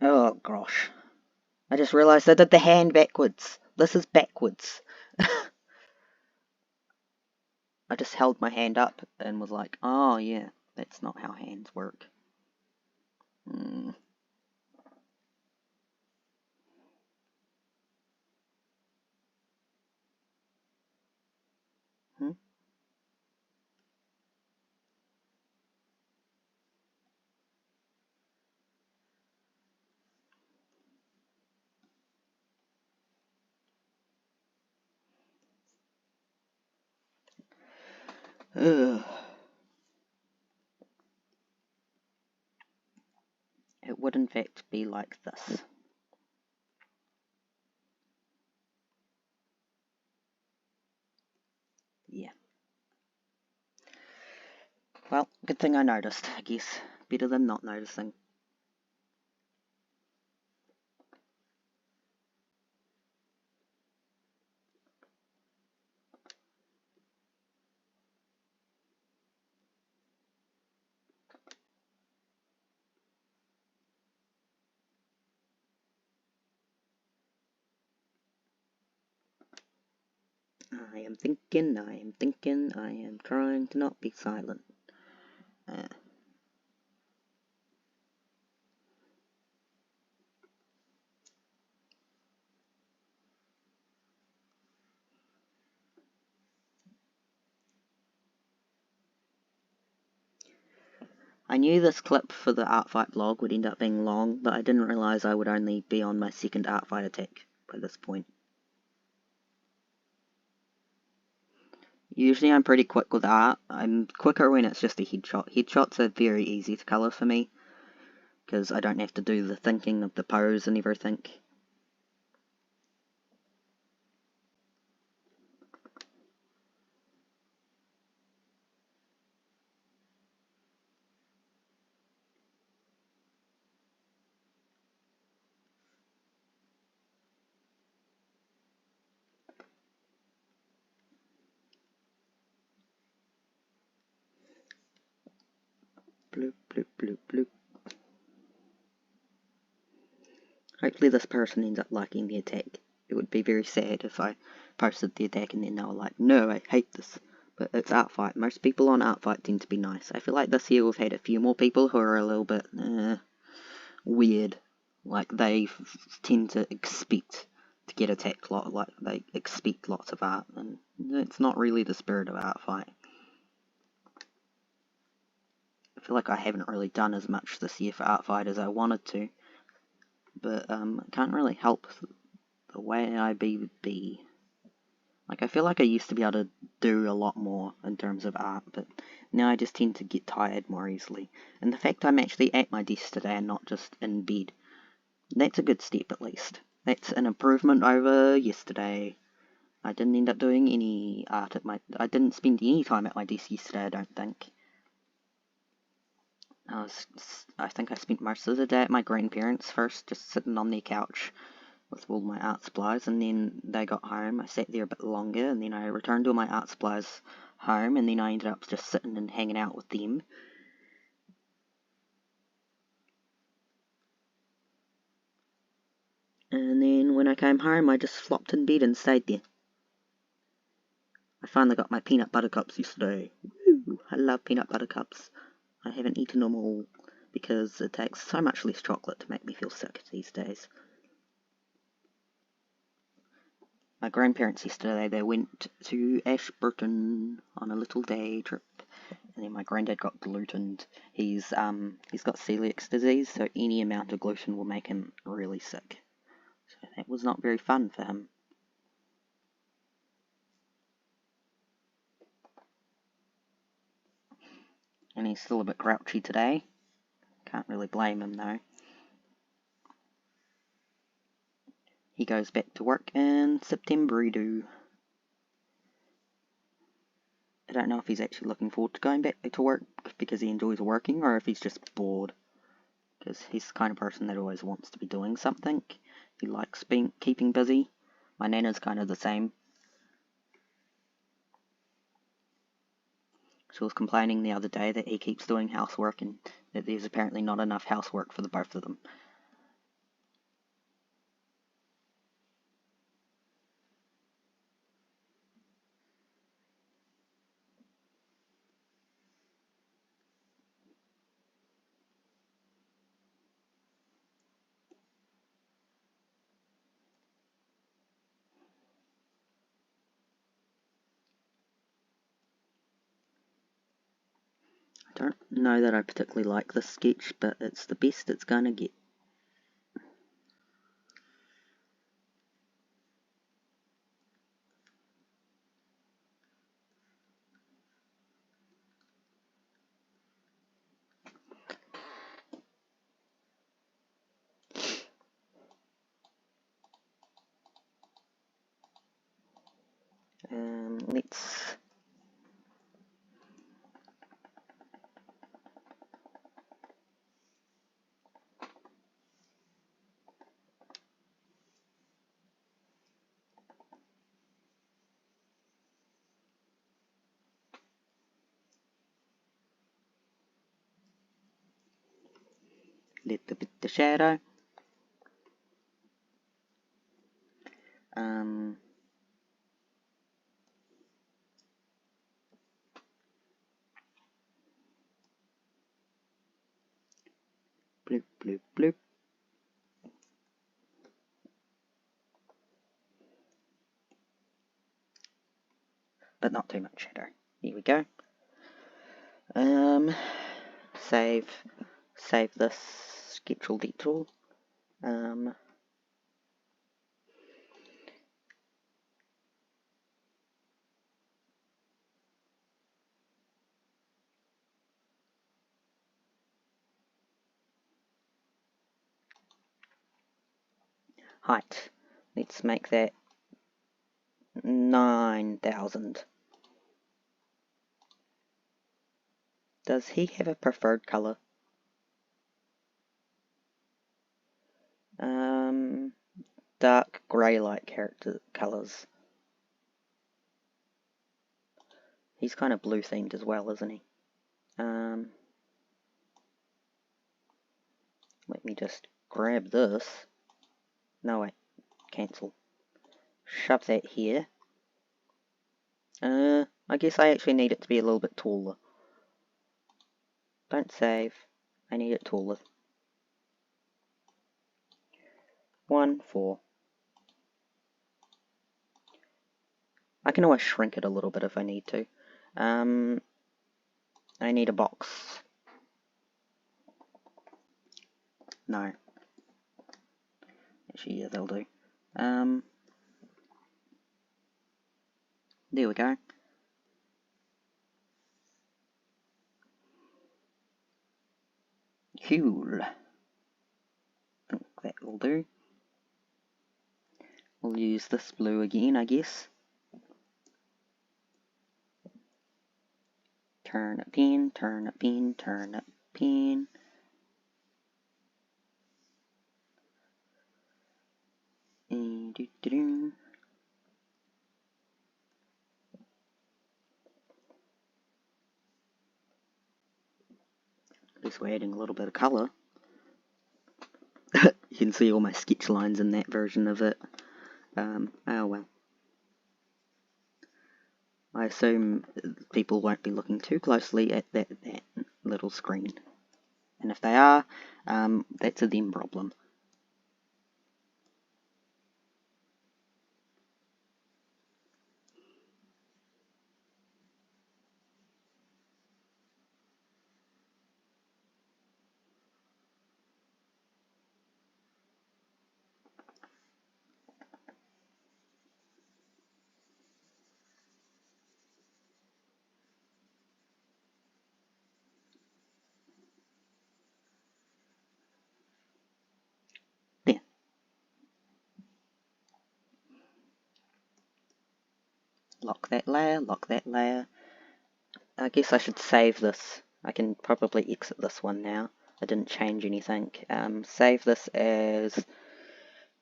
Speaker 1: oh gosh. I just realised I did the hand backwards. This is backwards. I just held my hand up and was like, oh yeah, that's not how hands work. Hmm. Ugh. It would in fact be like this. Yeah. Well, good thing I noticed, I guess. Better than not noticing. I am thinking, I am trying to not be silent. I knew this clip for the art fight vlog would end up being long, but I didn't realise I would only be on my second art fight attack by this point. Usually I'm pretty quick with art. I'm quicker when it's just a headshot. Headshots are very easy to colour for me, because I don't have to do the thinking of the pose and everything. Bloop, bloop, bloop, bloop. Hopefully this person ends up liking the attack. It would be very sad if I posted the attack and then they were like, no, I hate this. But it's art fight. Most people on art fight tend to be nice. I feel like this year we've had a few more people who are a little bit weird. Like they tend to expect to get attacked like they expect lots of art, and it's not really the spirit of art fight. I feel like I haven't really done as much this year for art fight as I wanted to, but I can't really help the way I be. Like, I feel like I used to be able to do a lot more in terms of art, but now I just tend to get tired more easily. And the fact I'm actually at my desk today and not just in bed, that's a good step at least. That's an improvement over yesterday. I didn't end up doing any art I didn't spend any time at my desk yesterday, I don't think. I think I spent most of the day at my grandparents' first, just sitting on their couch with all my art supplies, and then they got home. I sat there a bit longer, and then I returned all my art supplies home, and then I ended up just sitting and hanging out with them. And then when I came home, I just flopped in bed and stayed there. I finally got my peanut butter cups yesterday. Woo! I love peanut butter cups. I haven't eaten them all because it takes so much less chocolate to make me feel sick these days. My grandparents yesterday, they went to Ashburton on a little day trip. And then my granddad got glutened. He's got celiac disease, so any amount of gluten will make him really sick. So that was not very fun for him. And he's still a bit grouchy today. Can't really blame him though. He goes back to work in September. I don't know if he's actually looking forward to going back to work because he enjoys working, or if he's just bored. Because he's the kind of person that always wants to be doing something. He likes keeping busy. My nana's kind of the same. She was complaining the other day that he keeps doing housework and that there's apparently not enough housework for the both of them. I don't know that I particularly like this sketch, but it's the best it's gonna get. Let's little bit the shadow. Bloop, bloop, bloop. But not too much shadow. Here we go. Save this sketch all detail. Height. Let's make that 9,000. Does he have a preferred colour? Dark grey-like character colours. He's kind of blue themed as well, isn't he? Let me just grab this. No, wait. Cancel. Shove that here. I guess I actually need it to be a little bit taller. Don't save. I need it taller. 1.4. I can always shrink it a little bit if I need to. I need a box. No. Actually, yeah, that'll do. There we go. Cool. I think that will do. We'll use this blue again, I guess. Turn up pen, turn up pen, turn up pen. At least we're adding a little bit of colour. can see all my sketch lines in that version of it. Oh well. I assume people won't be looking too closely at that little screen. And if they are, that's a them problem. There. Lock that layer, lock that layer. I guess I should save this. I can probably exit this one now. I didn't change anything. Save this as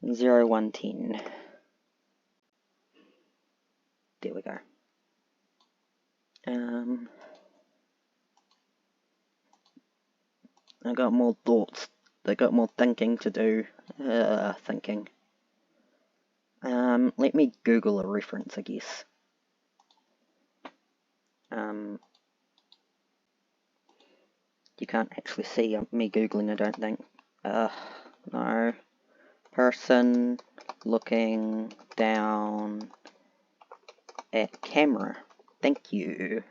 Speaker 1: 0110. There we go. I got more thoughts. I got more thinking to do. Thinking. Let me Google a reference, I guess. You can't actually see me Googling, I don't think. No. Person looking down at camera. Thank you.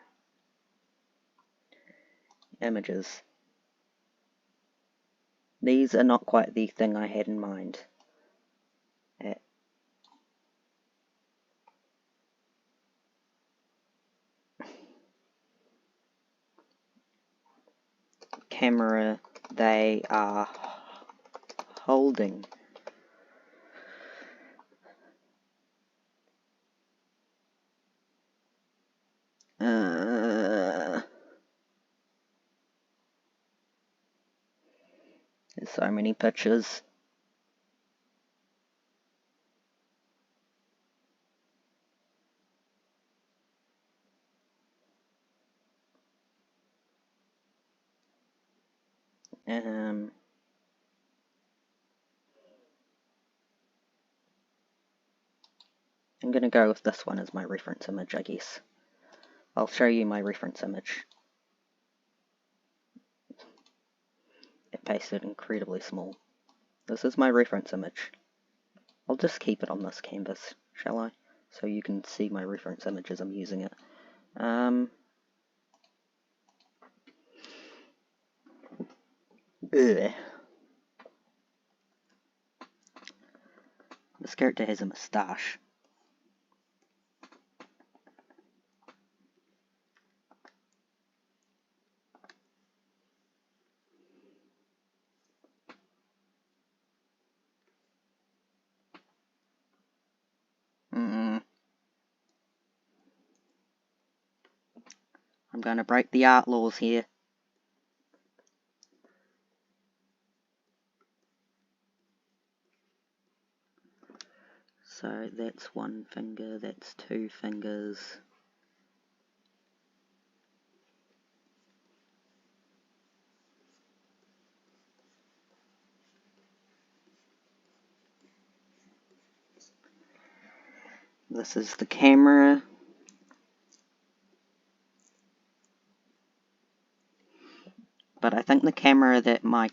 Speaker 1: Images. These are not quite the thing I had in mind. Camera they are holding. There's so many pictures. I'm going to go with this one as my reference image, I guess. I'll show you my reference image. It pasted incredibly small. This is my reference image. I'll just keep it on this canvas, shall I? So you can see my reference image as I'm using it. This character has a moustache. I'm going to break the art laws here. So that's one finger, that's two fingers. This is the camera. But I think the camera that I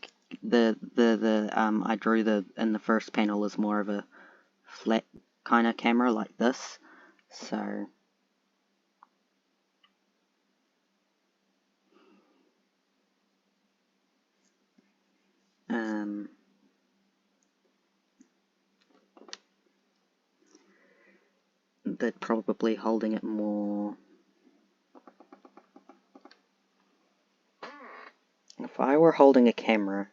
Speaker 1: drew in the first panel is more of a flat kind of camera like this. So they're probably holding it more. If I were holding a camera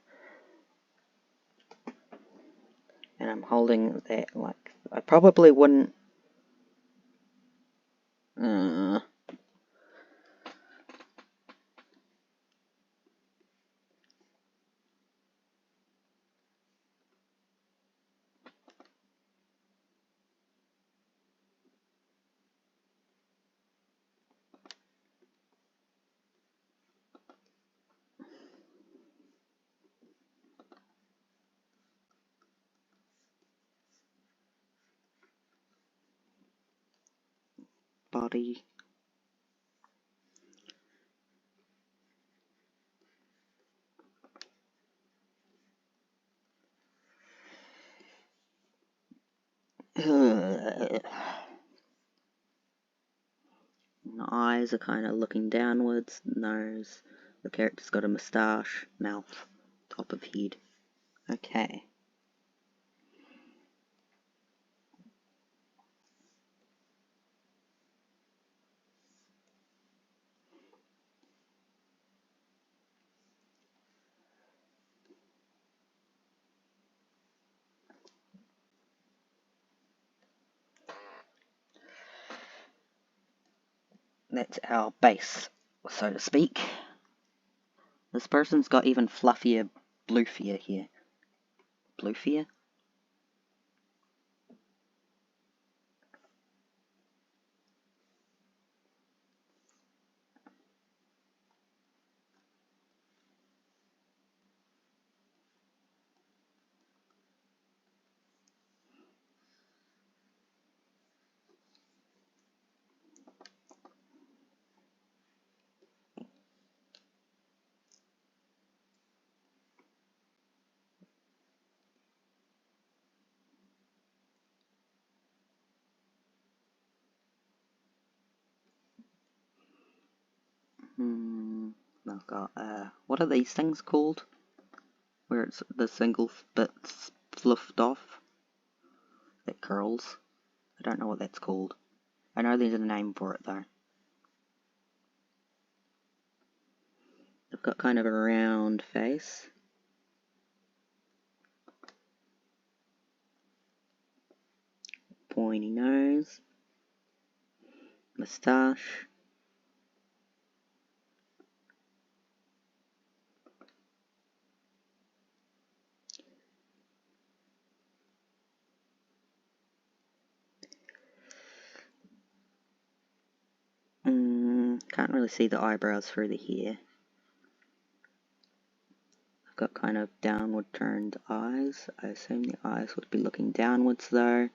Speaker 1: and I'm holding that, like, I probably wouldn't. body. Eyes are kind of looking downwards, nose, the character's got a moustache, mouth, top of head. Okay. That's our base, so to speak. This person's got even fluffier, bloofier here. Bloofier? I've got, what are these things called? Where it's the single bit's fluffed off? That curls. I don't know what that's called. I know there's a name for it though. I've got kind of a round face. Pointy nose. Moustache. Can't really see the eyebrows through the hair. I've got kind of downward turned eyes. I assume the eyes would be looking downwards though.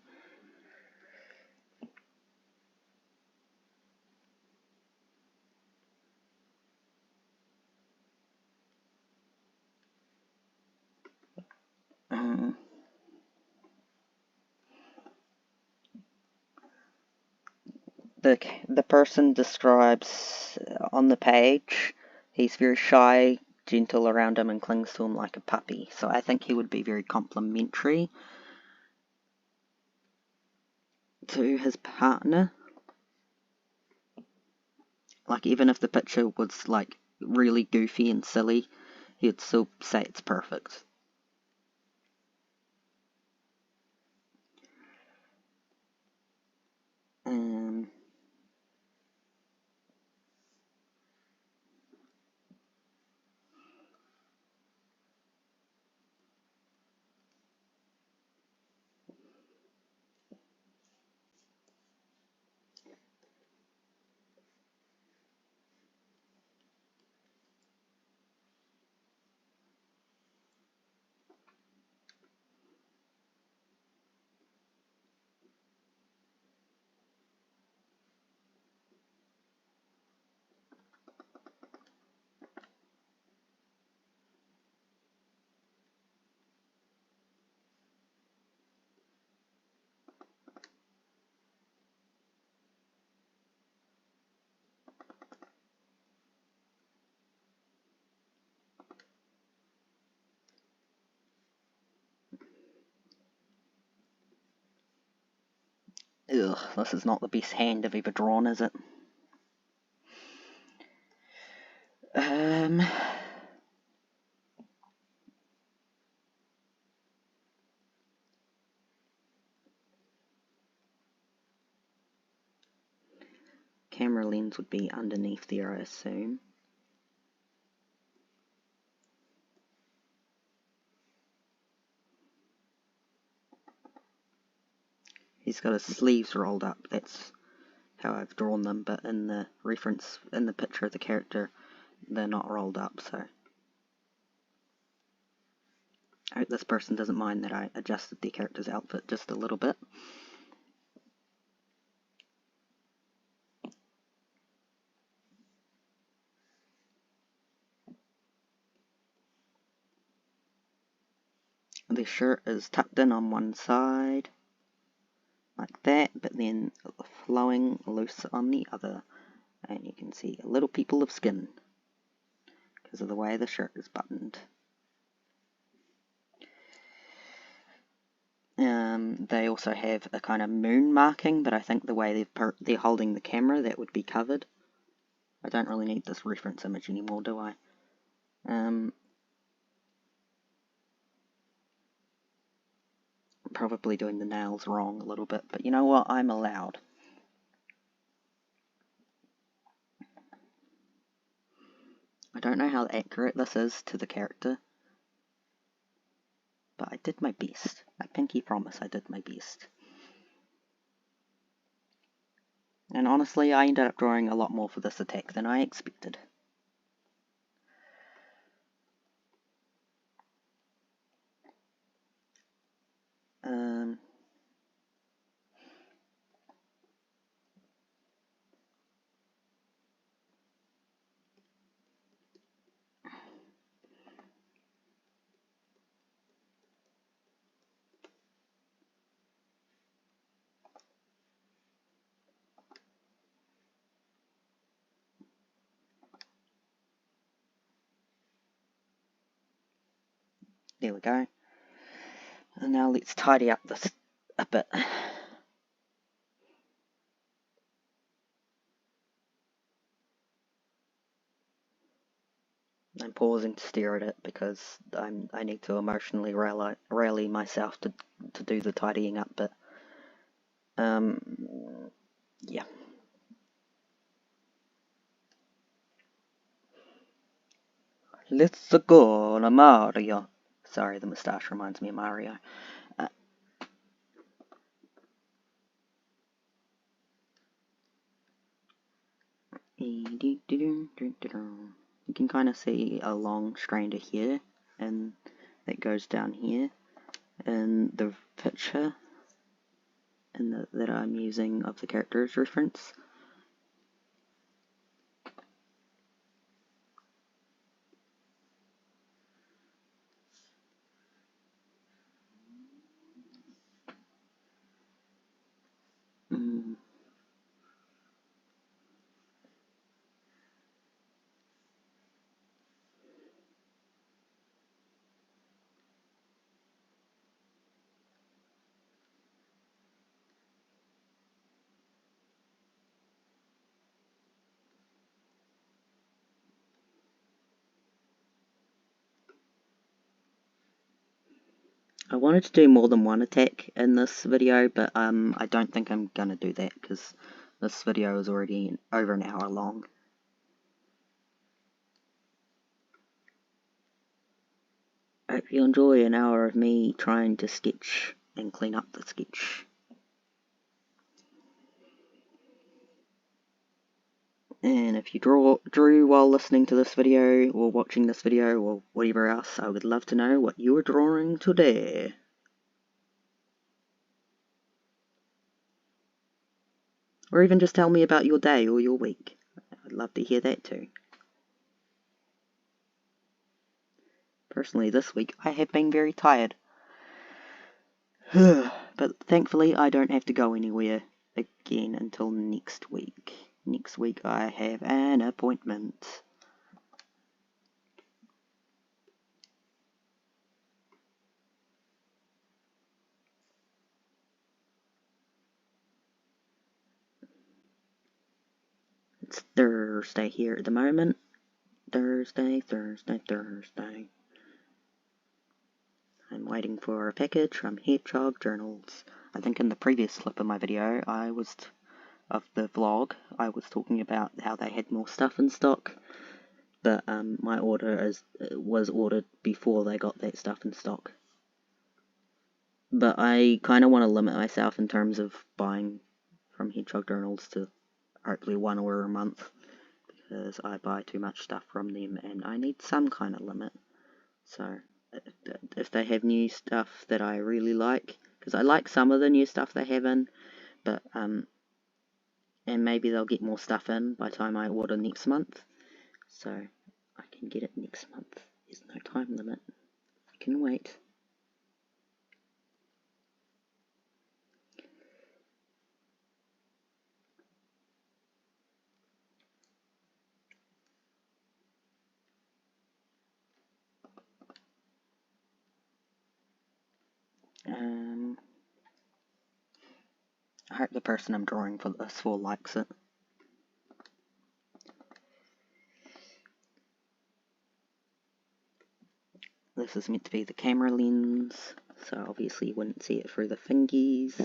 Speaker 1: The person describes on the page, he's very shy, gentle around him and clings to him like a puppy. So I think he would be very complimentary to his partner. Like even if the picture was like really goofy and silly, he'd still say it's perfect. Ugh, this is not the best hand I've ever drawn, is it? Camera lens would be underneath there, I assume. He's got his sleeves rolled up, that's how I've drawn them, but in the reference, in the picture of the character, they're not rolled up, so I hope this person doesn't mind that I adjusted the character's outfit just a little bit. the shirt is tucked in on one side, like that, but then flowing loose on the other. And you can see a little people of skin because of the way the shirt is buttoned. They also have a kind of moon marking, but I think the way they're holding the camera, that would be covered. I don't really need this reference image anymore, do I? I'm probably doing the nails wrong a little bit, but you know what? I'm allowed. I don't know how accurate this is to the character, but I did my best. I pinky promise I did my best. And honestly, I ended up drawing a lot more for this attack than I expected. There we go. And now let's tidy up this a bit. I'm pausing to stare at it because I need to emotionally rally myself to do the tidying up bit. Yeah. Let's go to Mario. Sorry, the moustache reminds me of Mario. You can kind of see a long strand of hair, and that goes down here in the picture and that I'm using of the character's reference. I wanted to do more than one attack in this video, but I don't think I'm gonna do that because this video is already over an hour long. I hope you enjoy an hour of me trying to sketch and clean up the sketch. And if you drew while listening to this video, or watching this video, or whatever else, I would love to know what you were drawing today. Or even just tell me about your day or your week. I'd love to hear that too. Personally, this week I have been very tired. But thankfully I don't have to go anywhere again until next week. Next week I have an appointment. It's Thursday here at the moment. Thursday. I'm waiting for a package from Hedgehog Journals. I think in the previous clip of my video, of the vlog, I was talking about how they had more stuff in stock, but my order was ordered before they got that stuff in stock. But I kind of want to limit myself in terms of buying from Hedgehog Journals to hopefully one order a month, because I buy too much stuff from them and I need some kind of limit. So if they have new stuff that I really like, because I like some of the new stuff they have in, but and maybe they'll get more stuff in by the time I order next month, so I can get it next month. There's no time limit. I can wait. I hope the person I'm drawing for this for likes it. This is meant to be the camera lens, so obviously you wouldn't see it through the fingies.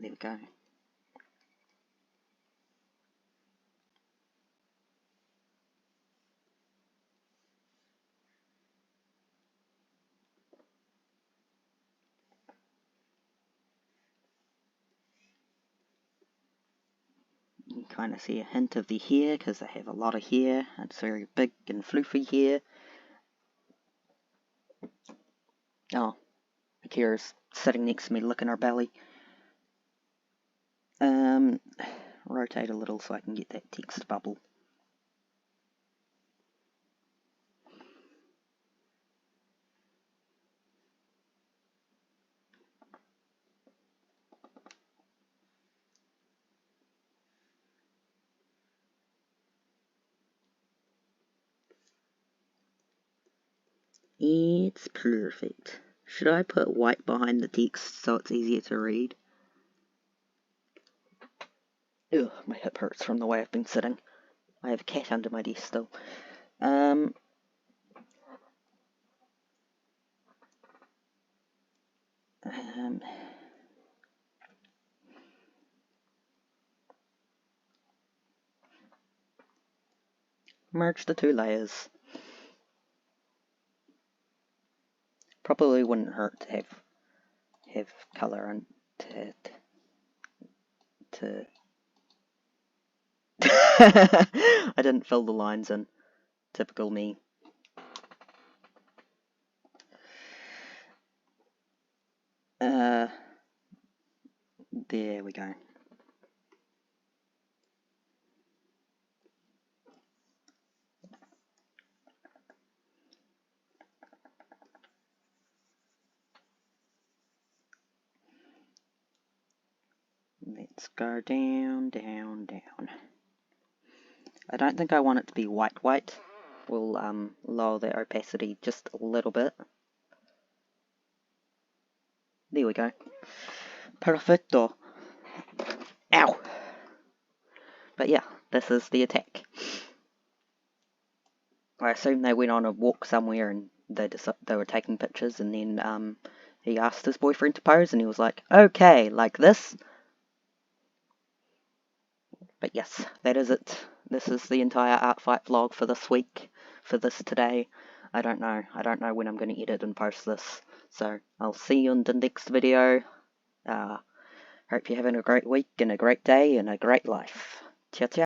Speaker 1: There we go. You kind of see a hint of the hair because they have a lot of hair. It's very big and floofy hair. Oh, Akira's sitting next to me licking her belly. Rotate a little so I can get that text bubble. It's perfect. Should I put white behind the text so it's easier to read? Ugh, my hip hurts from the way I've been sitting. I have a cat under my desk still. Merge the two layers. Probably wouldn't hurt to have colour and to I didn't fill the lines in. Typical me. There we go. Let's go down, down, down. I don't think I want it to be white. We'll lower the opacity just a little bit. There we go. Perfecto. Ow! But yeah, this is the attack. I assume they went on a walk somewhere and they were taking pictures, and then he asked his boyfriend to pose and he was like, okay, like this. But yes, that is it. This is the entire art fight vlog for this week, for this today. I don't know when I'm going to edit and post this. So I'll see you in the next video. Hope you're having a great week and a great day and a great life. Ciao ciao.